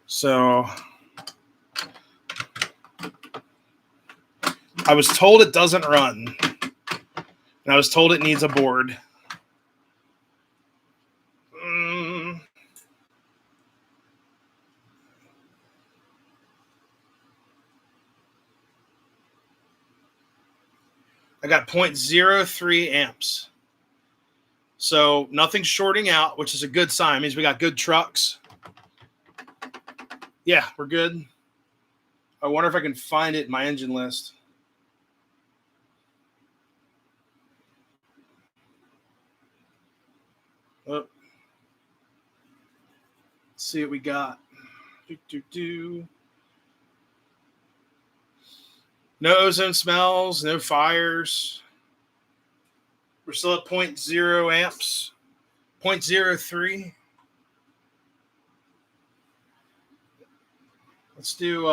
So I was told it doesn't run, and I was told it needs a board. I got 0.03 amps. So nothing's shorting out, which is a good sign. It means we got good trucks. Yeah, we're good. I wonder if I can find it in my engine list. Oh. Let's see what we got. No ozone smells, no fires. We're still at 0.0 amps, 0.03. Let's do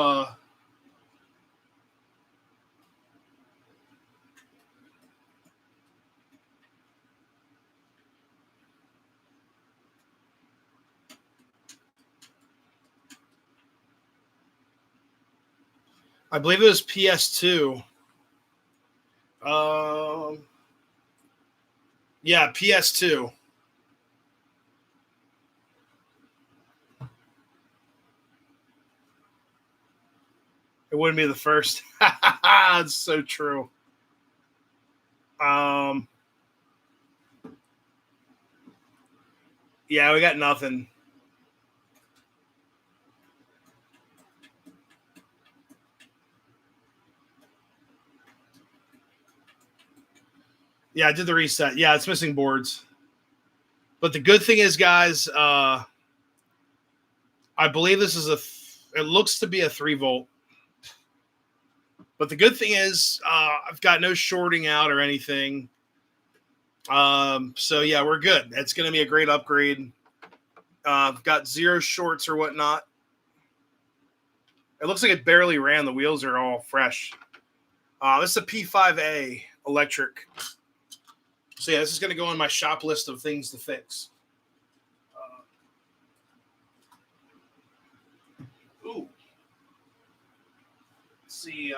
I believe it was PS2. Yeah, PS2. It wouldn't be the first. It's so true. Yeah, we got nothing. Yeah, I did the reset. Yeah, it's missing boards. But the good thing is, guys, I believe this is it looks to be a 3 volt. But the good thing is I've got no shorting out or anything. So yeah, we're good. It's going to be a great upgrade. I've got 0 shorts or whatnot. It looks like it barely ran. The wheels are all fresh. This is a P5A electric. So yeah, this is going to go on my shop list of things to fix. Ooh. Let's see.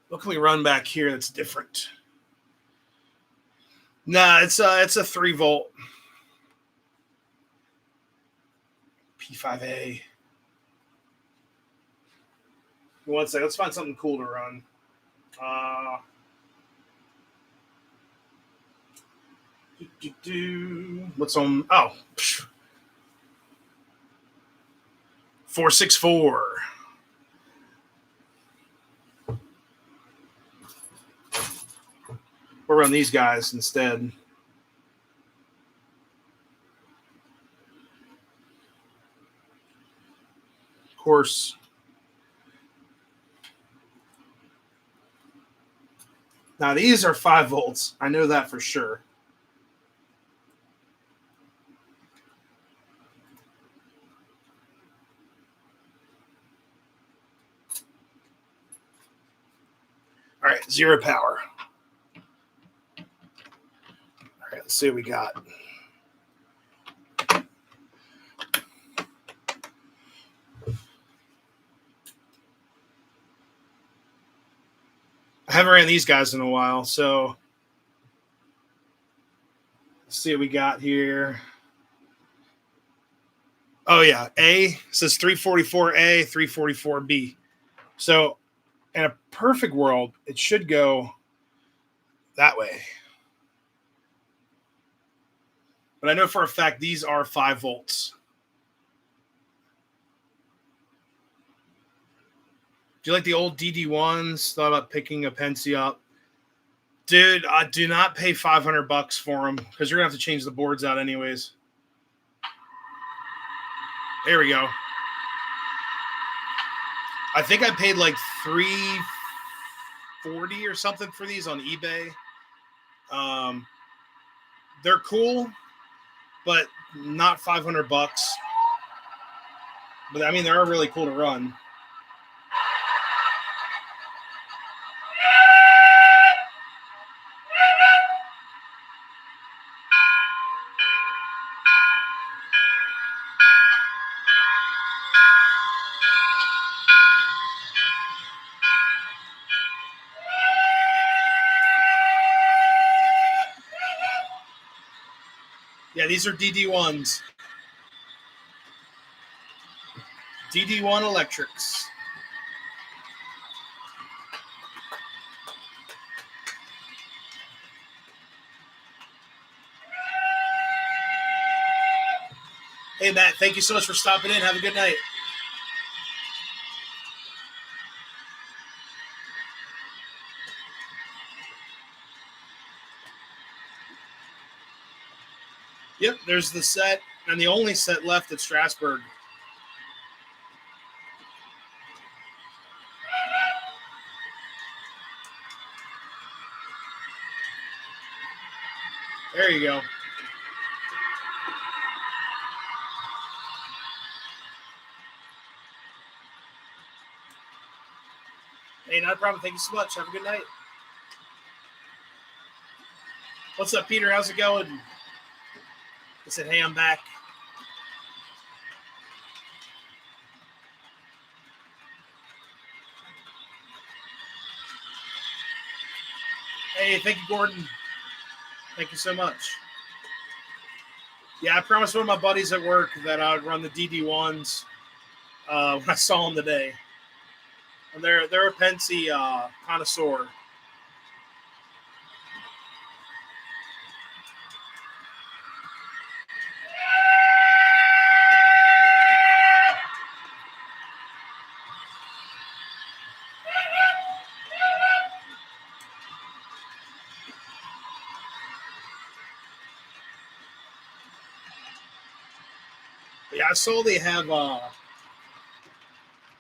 What can we run back here that's different? Nah, it's a 3-volt P5A. One second. Let's find something cool to run. What's on? Oh, 464. We'll run these guys instead. Of course. Now these are 5 volts. I know that for sure. All right, 0 power. All right, let's see what we got. I haven't ran these guys in a while, so let's see what we got here. Oh yeah, A says 344A, 344B. So in a perfect world, it should go that way. But I know for a fact these are 5 volts. Do you like the old DD1s? Thought about picking a Pensy up. Dude, I do not pay $500 for them because you're going to have to change the boards out anyways. There we go. I think I paid like $340 or something for these on eBay. They're cool, but not $500. But I mean, they're really cool to run. Yeah, these are DD1s. DD1 electrics. Hey, Matt, thank you so much for stopping in. Have a good night. Yep, there's the set, and the only set left at Strasburg. There you go. Hey, not a problem. Thank you so much. Have a good night. What's up, Peter? How's it going? I said, hey, I'm back. Hey, thank you, Gordon. Thank you so much. Yeah, I promised one of my buddies at work that I would run the DD1s when I saw them today. And they're a Pensy connoisseur. Yeah, I saw they have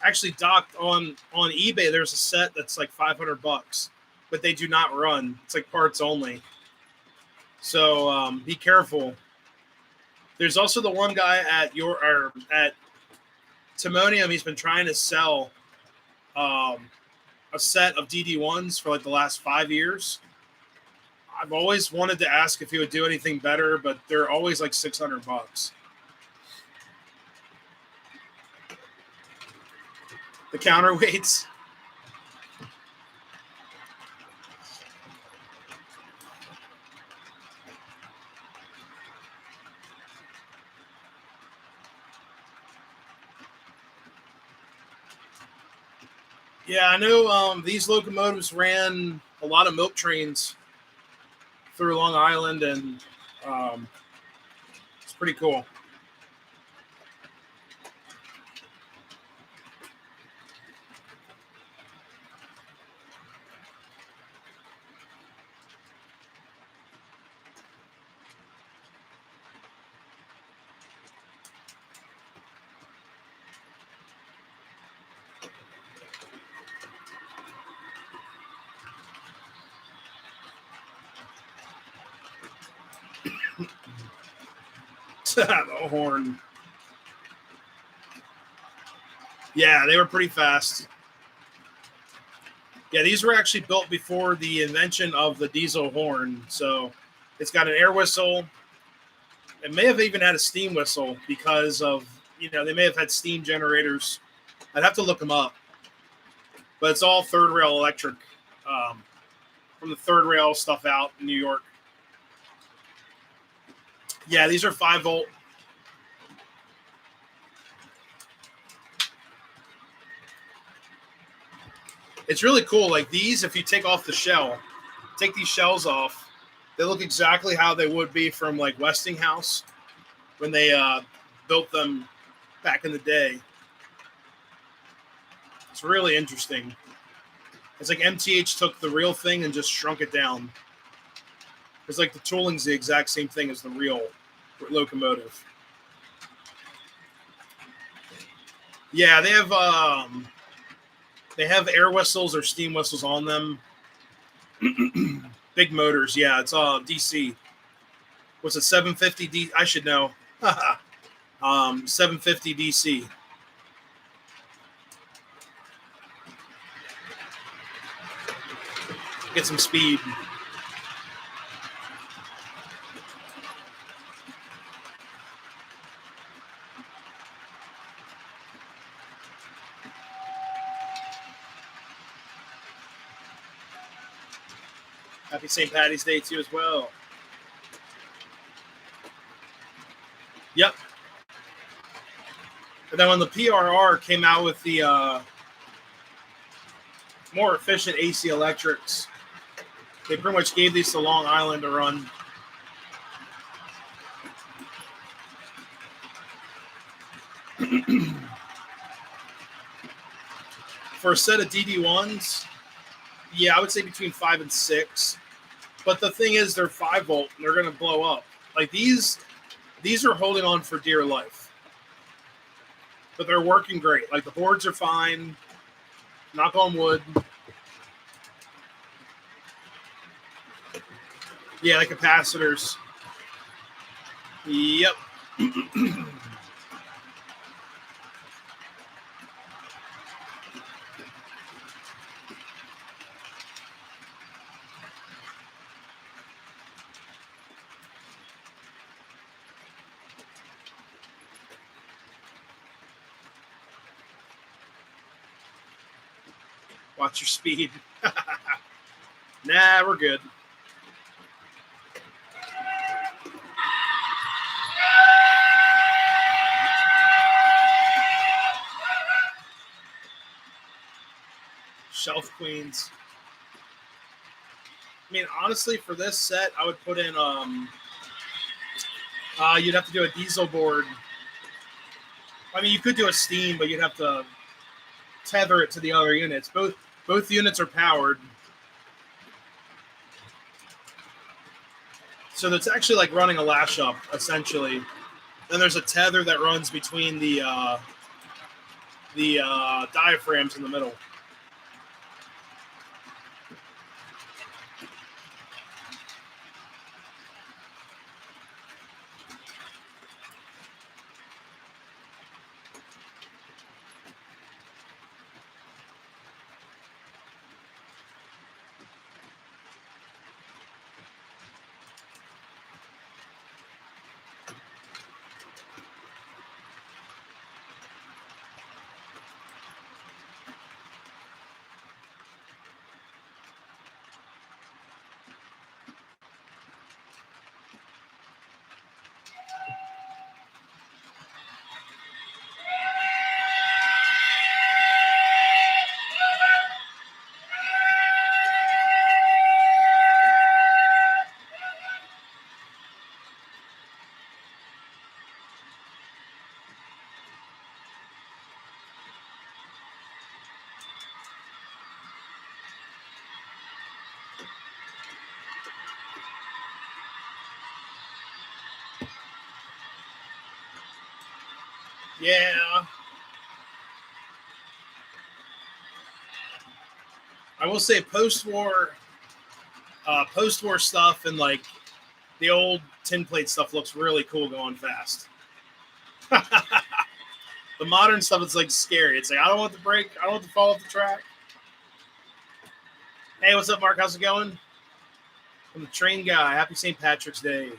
Actually, Doc, on eBay, there's a set that's like $500, but they do not run. It's like parts only. So be careful. There's also the one guy at Timonium. He's been trying to sell a set of DD1s for like the last 5 years. I've always wanted to ask if he would do anything better, but they're always like $600. The counterweights. Yeah, I know these locomotives ran a lot of milk trains through Long Island, and um, it's pretty cool. The horn. Yeah, they were pretty fast. Yeah, these were actually built before the invention of the diesel horn. So it's got an air whistle. It may have even had a steam whistle because of, they may have had steam generators. I'd have to look them up. But it's all third rail electric from the third rail stuff out in New York. Yeah, these are 5-volt. It's really cool. Like these, if you take off the shell, take these shells off, they look exactly how they would be from like Westinghouse when they built them back in the day. It's really interesting. It's like MTH took the real thing and just shrunk it down. It's like the tooling's the exact same thing as the real locomotive. Yeah, they have air whistles or steam whistles on them. Big motors, yeah. It's DC. What's it? 750 D? I should know. 750 DC. Get some speed. Happy St. Patty's Day to you as well. Yep. And then when the PRR came out with the more efficient AC electrics, they pretty much gave these to Long Island to run. For a set of DD1s, yeah, I would say between 5 and 6. But the thing is, they're 5-volt and they're going to blow up. Like these are holding on for dear life. But they're working great. Like the boards are fine. Knock on wood. Yeah, the capacitors. Yep. Watch your speed. Nah, we're good. Shelf queens. I mean, honestly, for this set, I would put in you'd have to do a diesel board. I mean, you could do a steam, but you'd have to tether it to the other units. Both units are powered. So that's actually like running a lash up, essentially. Then there's a tether that runs between the the diaphragms in the middle. Yeah. I will say post-war stuff and like the old tin plate stuff looks really cool going fast. The modern stuff is like scary. It's like I don't want to break. I don't want to fall off the track. Hey, what's up, Mark? How's it going? I'm the train guy. Happy St. Patrick's Day.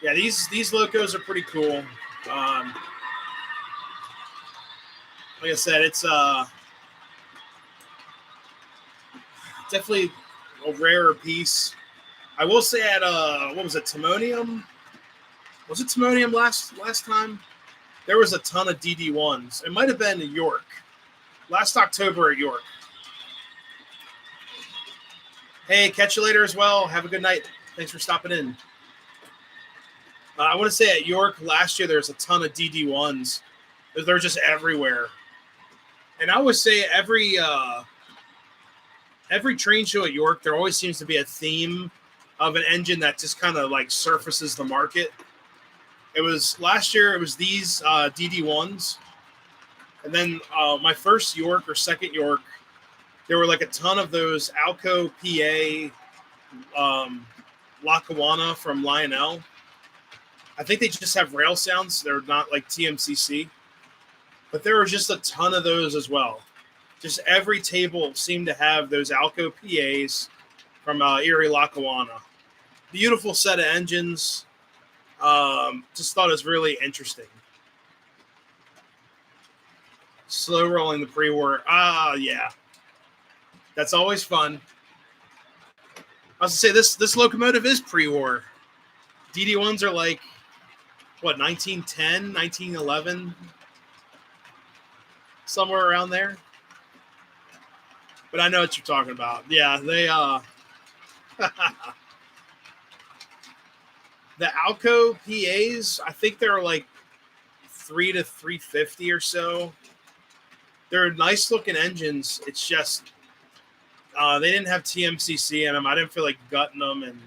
Yeah, these locos are pretty cool. Like I said, it's definitely a rarer piece. I will say at what was it, Timonium? Was it Timonium last time? There was a ton of DD1s. It might have been York. Last October at York. Hey, catch you later as well. Have a good night. Thanks for stopping in. I want to say at York last year, there's a ton of DD1s. They're just everywhere. And I always say every train show at York, there always seems to be a theme of an engine that just kind of like surfaces the market. It was last year, it was these DD1s. And then my first York or second York, there were like a ton of those Alco PA Lackawanna from Lionel. I think they just have rail sounds. They're not like TMCC. But there were just a ton of those as well. Just every table seemed to have those Alco PAs from Erie Lackawanna. Beautiful set of engines. Just thought it was really interesting. Slow rolling the pre-war. Yeah. That's always fun. I was going to say, this locomotive is pre-war. DD1s are like, what, 1910, 1911? Somewhere around there. But I know what you're talking about. Yeah, they the Alco PAs, I think they're like 3 to 350 or so. They're nice looking engines. It's just they didn't have TMCC in them. I didn't feel like gutting them and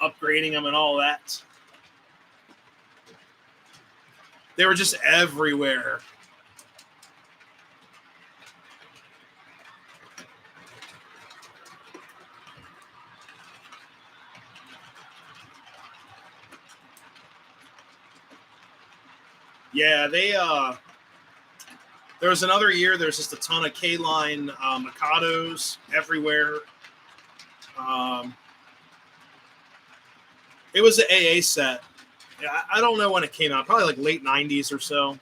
upgrading them and all that. They were just everywhere. Yeah, there was another year, there's just a ton of K-line Mikados everywhere. It was an AA set. I don't know when it came out, probably like late 90s or so.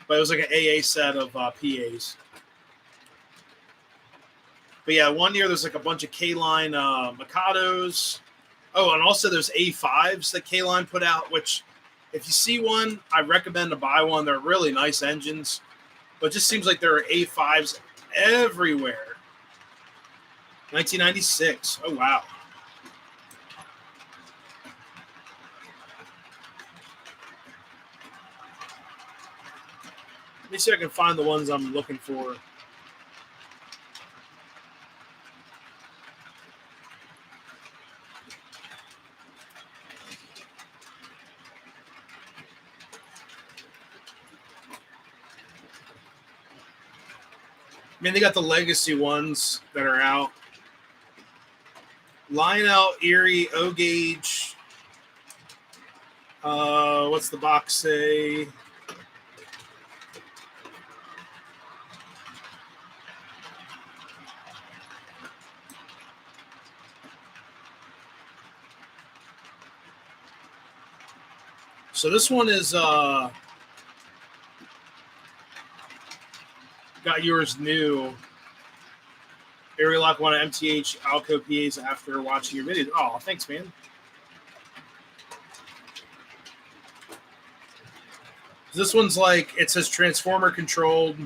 But it was like an AA set of PAs. But yeah, one year there's like a bunch of K-line Mikados. Oh, and also there's A5s that K-line put out, which if you see one, I recommend to buy one. They're really nice engines. But it just seems like there are A5s everywhere. 1996. Oh, wow. Let me see if I can find the ones I'm looking for. I mean, they got the legacy ones that are out. Lionel, Erie, O Gauge. What's the box say? So this one is got yours new. Area Lock one MTH Alco PAs after watching your videos. Oh, thanks, man. This one's like, it says transformer controlled,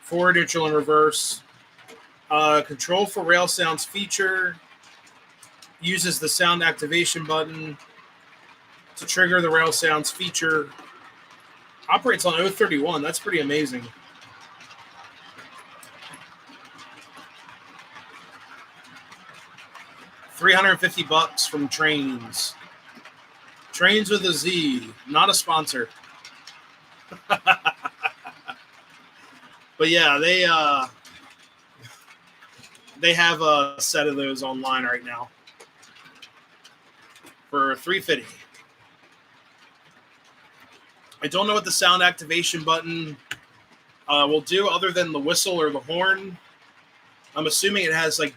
forward, neutral, and reverse. Control for rail sounds feature. Uses the sound activation button to trigger the rail sounds feature. Operates on 031. That's pretty amazing. $350 from Trains. Trains with a Z. Not a sponsor. But yeah, they have a set of those online right now for $350. I don't know what the sound activation button will do other than the whistle or the horn. I'm assuming it has like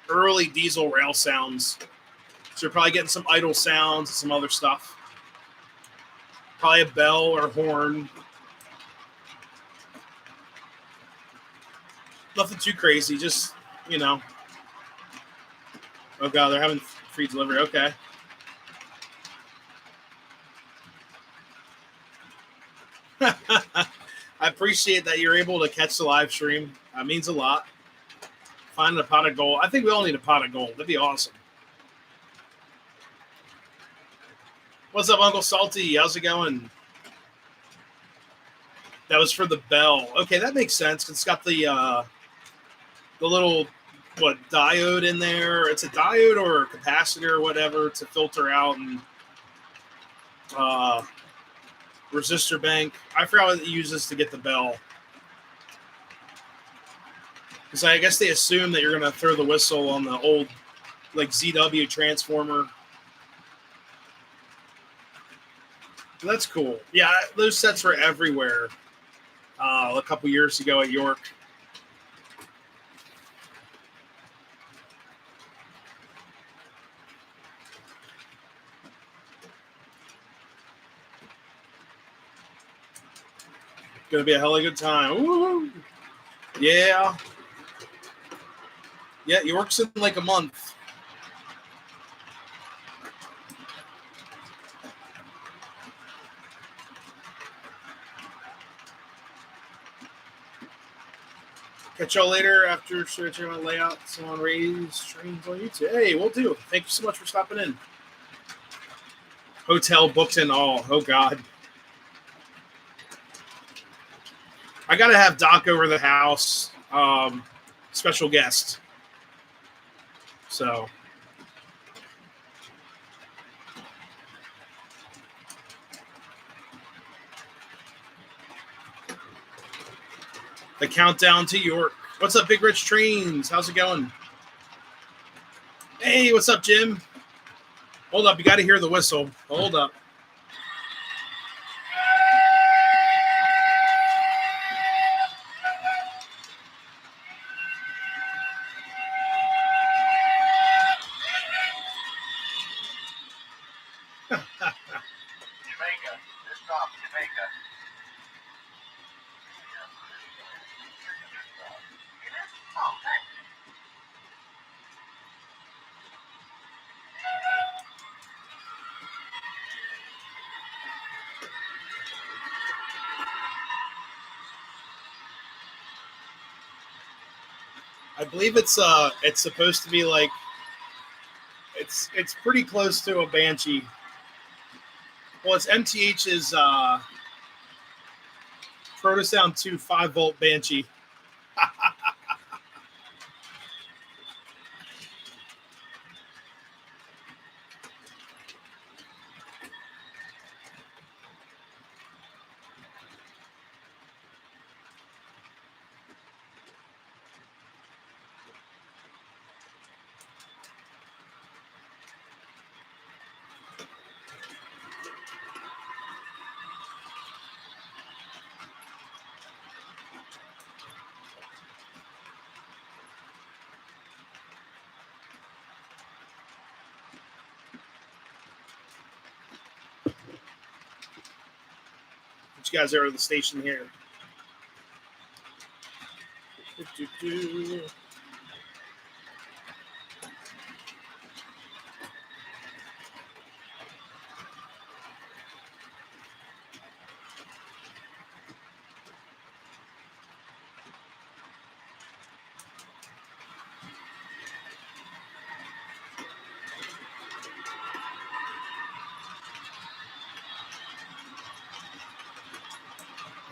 early diesel rail sounds. So you're probably getting some idle sounds and some other stuff. Probably a bell or horn. Nothing too crazy, just, you know. Oh, God, they're having free delivery. Okay. I appreciate that you're able to catch the live stream. That means a lot. Finding a pot of gold. I think we all need a pot of gold. That'd be awesome. What's up, Uncle Salty? How's it going? That was for the bell. Okay, that makes sense. It's got the little diode in there. It's a diode or a capacitor or whatever to filter out and resistor bank. I forgot what it uses to get the bell. Because I guess they assume that you're going to throw the whistle on the old like ZW transformer. That's cool. Yeah, those sets were everywhere a couple years ago at York. Gonna be a hell of a good time. Woo! Yeah. Yeah, York's in like a month. Catch y'all later after searching on layouts on Ray's streams on YouTube. Hey, we'll do. Thank you so much for stopping in. Hotel booked and all. Oh, God. I got to have Doc over the house. Special guest. So. The countdown to York. What's up, Big Rich Trains? How's it going? Hey, what's up, Jim? Hold up. You got to hear the whistle. Hold up. I believe it's supposed to be like it's pretty close to a Banshee. Well, it's MTH's Protosound 2 5-volt Banshee. you guys over to the station here.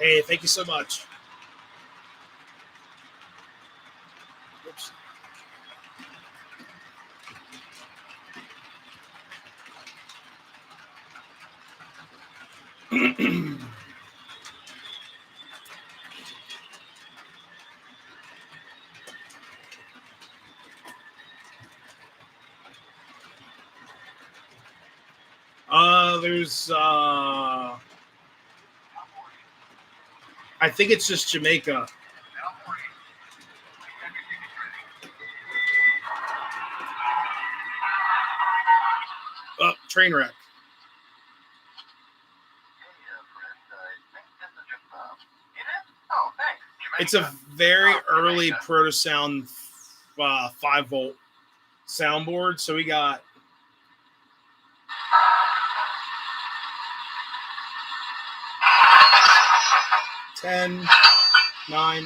Hey, thank you so much. Oops. There's I think it's just Jamaica. Train wreck. It's a very early Protosound 5-volt soundboard. So we got 10, 9.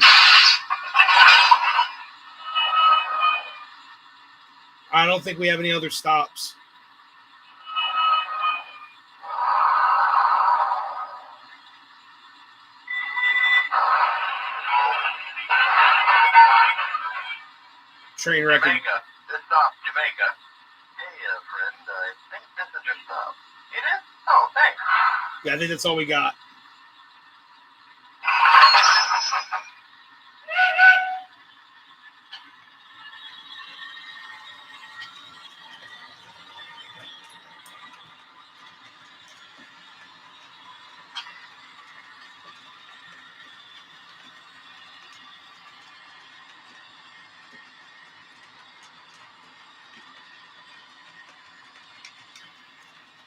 I don't think we have any other stops. Train wreck. Jamaica. This stop, Jamaica. Hey, friend. I think this is your stop. It is? Oh, thanks. Yeah, I think that's all we got.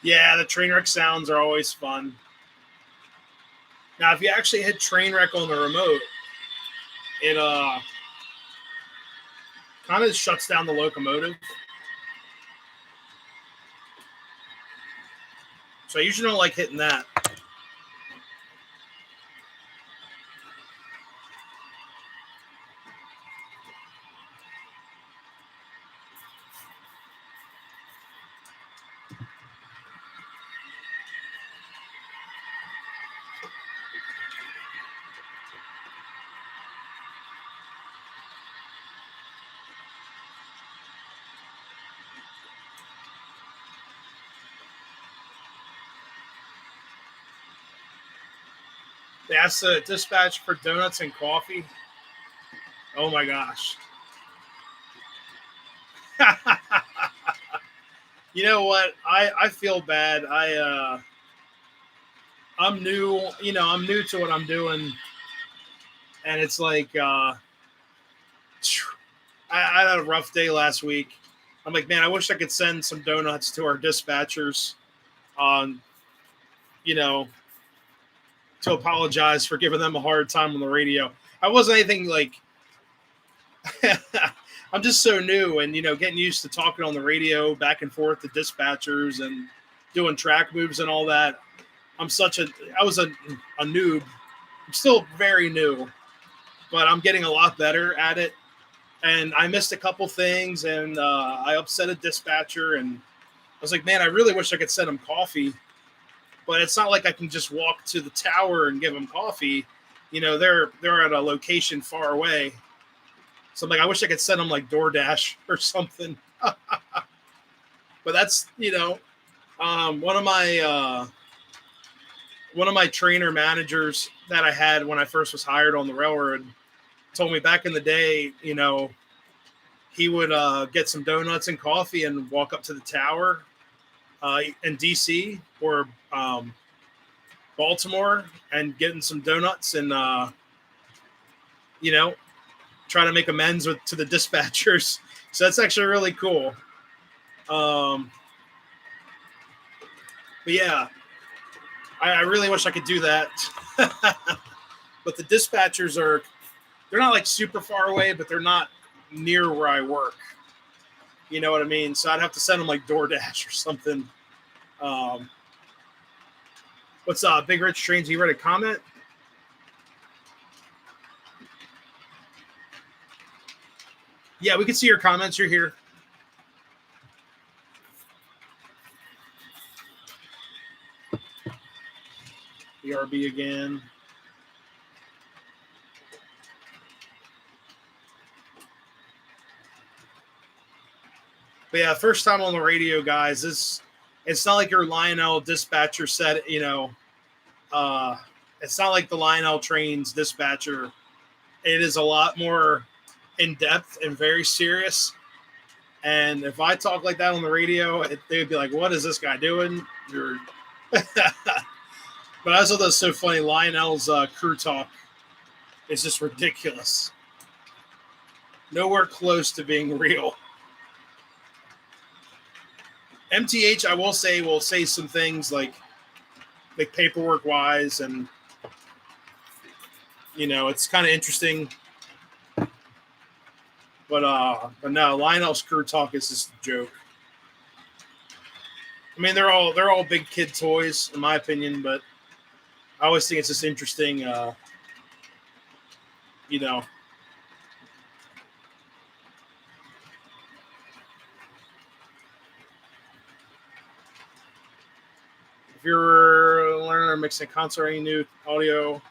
Yeah, the train wreck sounds are always fun. Now, if you actually hit train wreck on the remote, it kind of shuts down the locomotive. So I usually don't like hitting that. They asked the dispatch for donuts and coffee. Oh my gosh. You know what? I feel bad. I'm new, I'm new to what I'm doing. And it's like I had a rough day last week. I'm like, man, I wish I could send some donuts to our dispatchers on, to apologize for giving them a hard time on the radio. I wasn't anything like I'm just so new and getting used to talking on the radio back and forth to dispatchers and doing track moves and all that. I was a noob. I'm still very new, but I'm getting a lot better at it. And I missed a couple things and I upset a dispatcher and I was like, man, I really wish I could send them coffee. But it's not like I can just walk to the tower and give them coffee. They're at a location far away. So I'm like, I wish I could send them like DoorDash or something. But that's, one of my trainer managers that I had when I first was hired on the railroad told me back in the day, he would get some donuts and coffee and walk up to the tower in DC or Baltimore and getting some donuts and try to make amends to the dispatchers. So that's actually really cool. But yeah, I really wish I could do that. But the dispatchers they're not like super far away, but they're not near where I work. You know what I mean? So I'd have to send them like DoorDash or something. Um, what's Big Rich Trains? You read a comment? Yeah, we can see your comments. You're here. BRB again. But yeah, first time on the radio, guys. It's not like your Lionel dispatcher said, it's not like the Lionel trains dispatcher. It is a lot more in depth and very serious. And if I talk like that on the radio, they'd be like, "What is this guy doing?" You're But I also thought it was so funny. Lionel's crew talk is just ridiculous. Nowhere close to being real. MTH, I will say some things like paperwork wise, and it's kind of interesting. But no, Lionel's crew talk is just a joke. I mean, they're all big kid toys in my opinion, but I always think it's just interesting. You know, if you're learning or mixing concert or any new audio,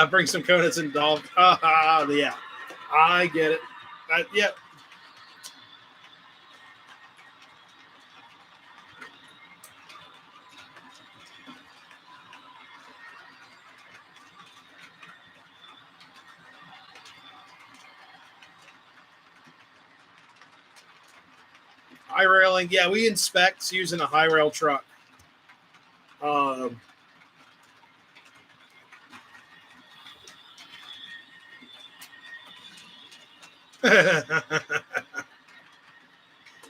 bring some coconuts and dog. Yeah, I get it. Yeah. High railing. Yeah, we inspect using a high rail truck. Um,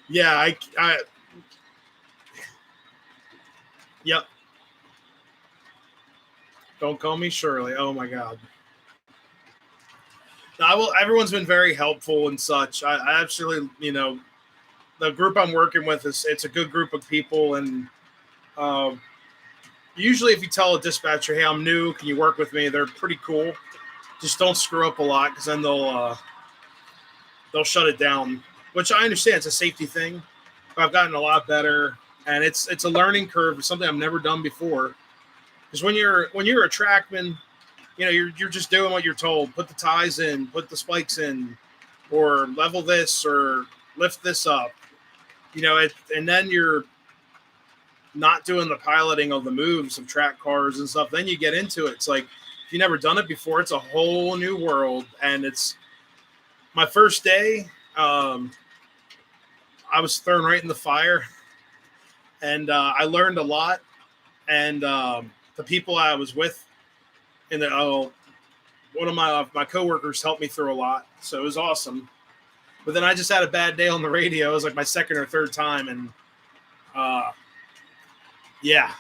yeah, yep. Don't call me Shirley. Oh my God. No, everyone's been very helpful and such. I absolutely, the group I'm working with it's a good group of people, and um, usually if you tell a dispatcher, "Hey, I'm new, can you work with me?" They're pretty cool. Just don't screw up a lot, because then they'll shut it down. Which I understand, it's a safety thing. But I've gotten a lot better, and it's a learning curve. It's something I've never done before. Because when you're a trackman, you're just doing what you're told. Put the ties in, put the spikes in, or level this, or lift this up. And then you're not doing the piloting of the moves of track cars and stuff. Then you get into it. It's like if you never done it before, it's a whole new world. And it's my first day. I was thrown right in the fire, and I learned a lot. And the people I was with, and one of my coworkers helped me through a lot, so it was awesome. But then I just had a bad day on the radio. It was like my second or third time, and yeah.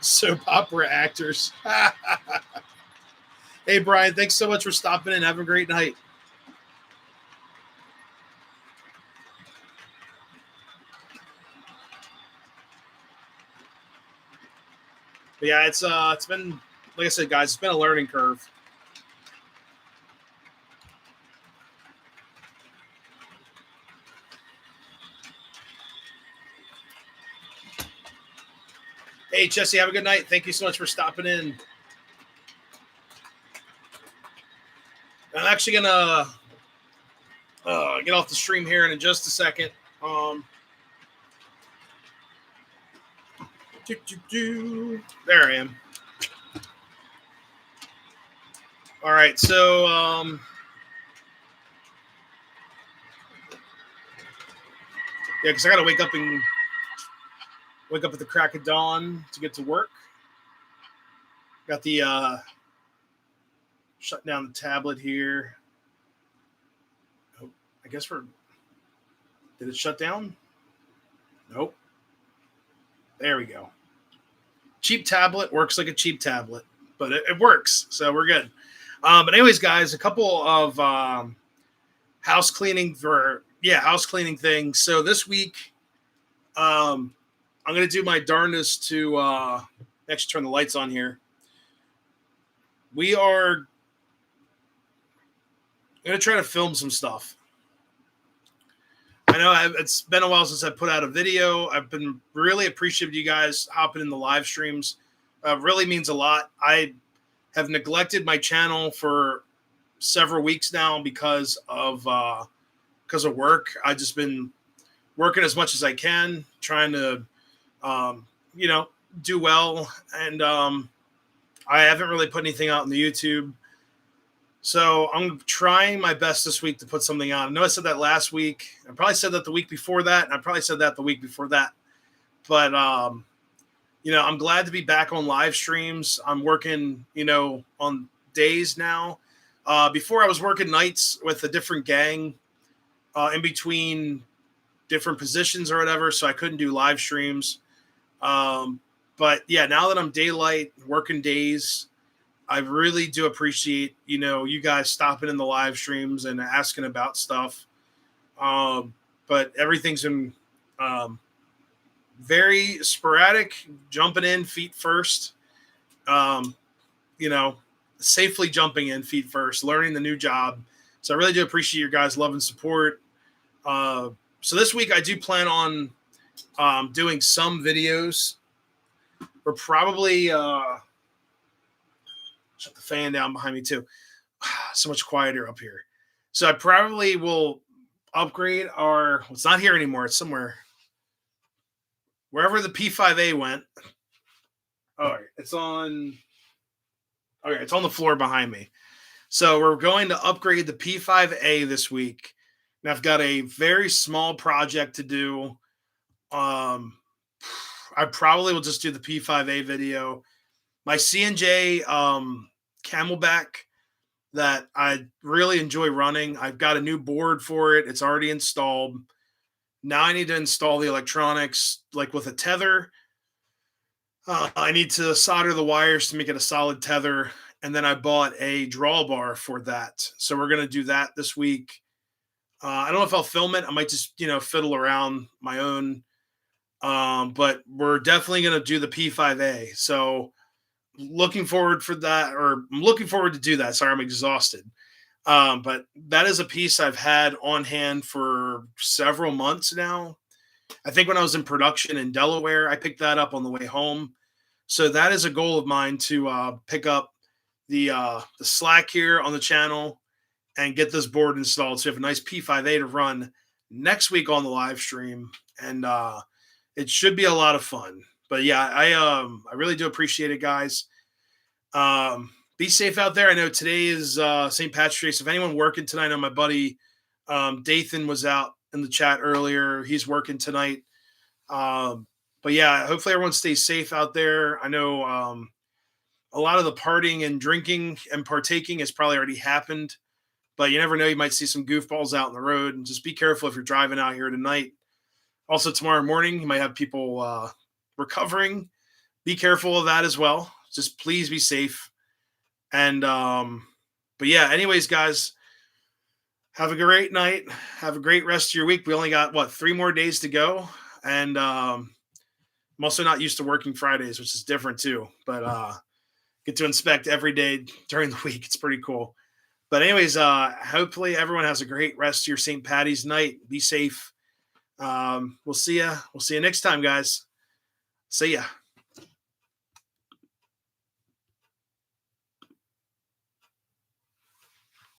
Soap opera actors. Hey, Brian, thanks so much for stopping in. Have a great night. But yeah, it's been, like I said, guys, it's been a learning curve. Hey, Jesse, have a good night. Thank you so much for stopping in. I'm actually gonna get off the stream here in just a second. There I am. All right, so yeah, because I gotta wake up at the crack of dawn to get to work. Got the shut down the tablet here. I guess we're. Did it shut down? Nope. There we go. Cheap tablet works like a cheap tablet, but it works, so we're good. But anyways, guys, a couple of house cleaning things. So this week, um, I'm gonna do my darndest to actually turn the lights on here. We are gonna try to film some stuff. I know it's been a while since I put out a video. I've been really appreciative of you guys hopping in the live streams. Really means a lot. I have neglected my channel for several weeks now because of work. I've just been working as much as I can, trying to um, you know do well, and I haven't really put anything out on the YouTube. So I'm trying my best this week to put something on. I know I said that last week. I probably said that the week before that, and I probably said that the week before that. But I'm glad to be back on live streams. I'm working, on days now. Before I was working nights with a different gang in between different positions or whatever, so I couldn't do live streams. But yeah, now that I'm daylight working days, I really do appreciate, you guys stopping in the live streams and asking about stuff. But everything's been very sporadic, jumping in feet first, um, you know, safely jumping in feet first, learning the new job. So I really do appreciate your guys' love and support. So this week I do plan on doing some videos. We're probably shut the fan down behind me too. So much quieter up here. So I probably will upgrade our. Well, it's not here anymore. It's somewhere wherever the P5A went. All right, it's on. Okay, it's on the floor behind me. So we're going to upgrade the P5A this week. And I've got a very small project to do. I probably will just do the P5A video. My C&J Camelback that I really enjoy running. I've got a new board for it. It's already installed. Now I need to install the electronics, like with a tether. I need to solder the wires to make it a solid tether. And then I bought a drawbar for that. So we're going to do that this week. I don't know if I'll film it. I might just, fiddle around my own. But we're definitely going to do the P5A. So looking forward for that, or I'm looking forward to do that. Sorry, I'm exhausted. But that is a piece I've had on hand for several months now. I think when I was in production in Delaware, I picked that up on the way home. So that is a goal of mine to pick up the Slack here on the channel and get this board installed. So you have a nice P5A to run next week on the live stream, and it should be a lot of fun. But yeah, I really do appreciate it, guys. Be safe out there. I know today is St. Patrick's Day. So if anyone working tonight, I know my buddy Dathan was out in the chat earlier. He's working tonight. But yeah, hopefully everyone stays safe out there. I know a lot of the partying and drinking and partaking has probably already happened, but you never know. You might see some goofballs out on the road, and just be careful if you're driving out here tonight. Also, tomorrow morning, you might have people recovering. Be careful of that as well. Just please be safe. And, but yeah, anyways, guys, have a great night. Have a great rest of your week. We only got 3 more days to go. And, I'm also not used to working Fridays, which is different too, but, get to inspect every day during the week. It's pretty cool. But anyways, hopefully everyone has a great rest of your St. Patty's night. Be safe. We'll see ya. We'll see you next time, guys. See ya.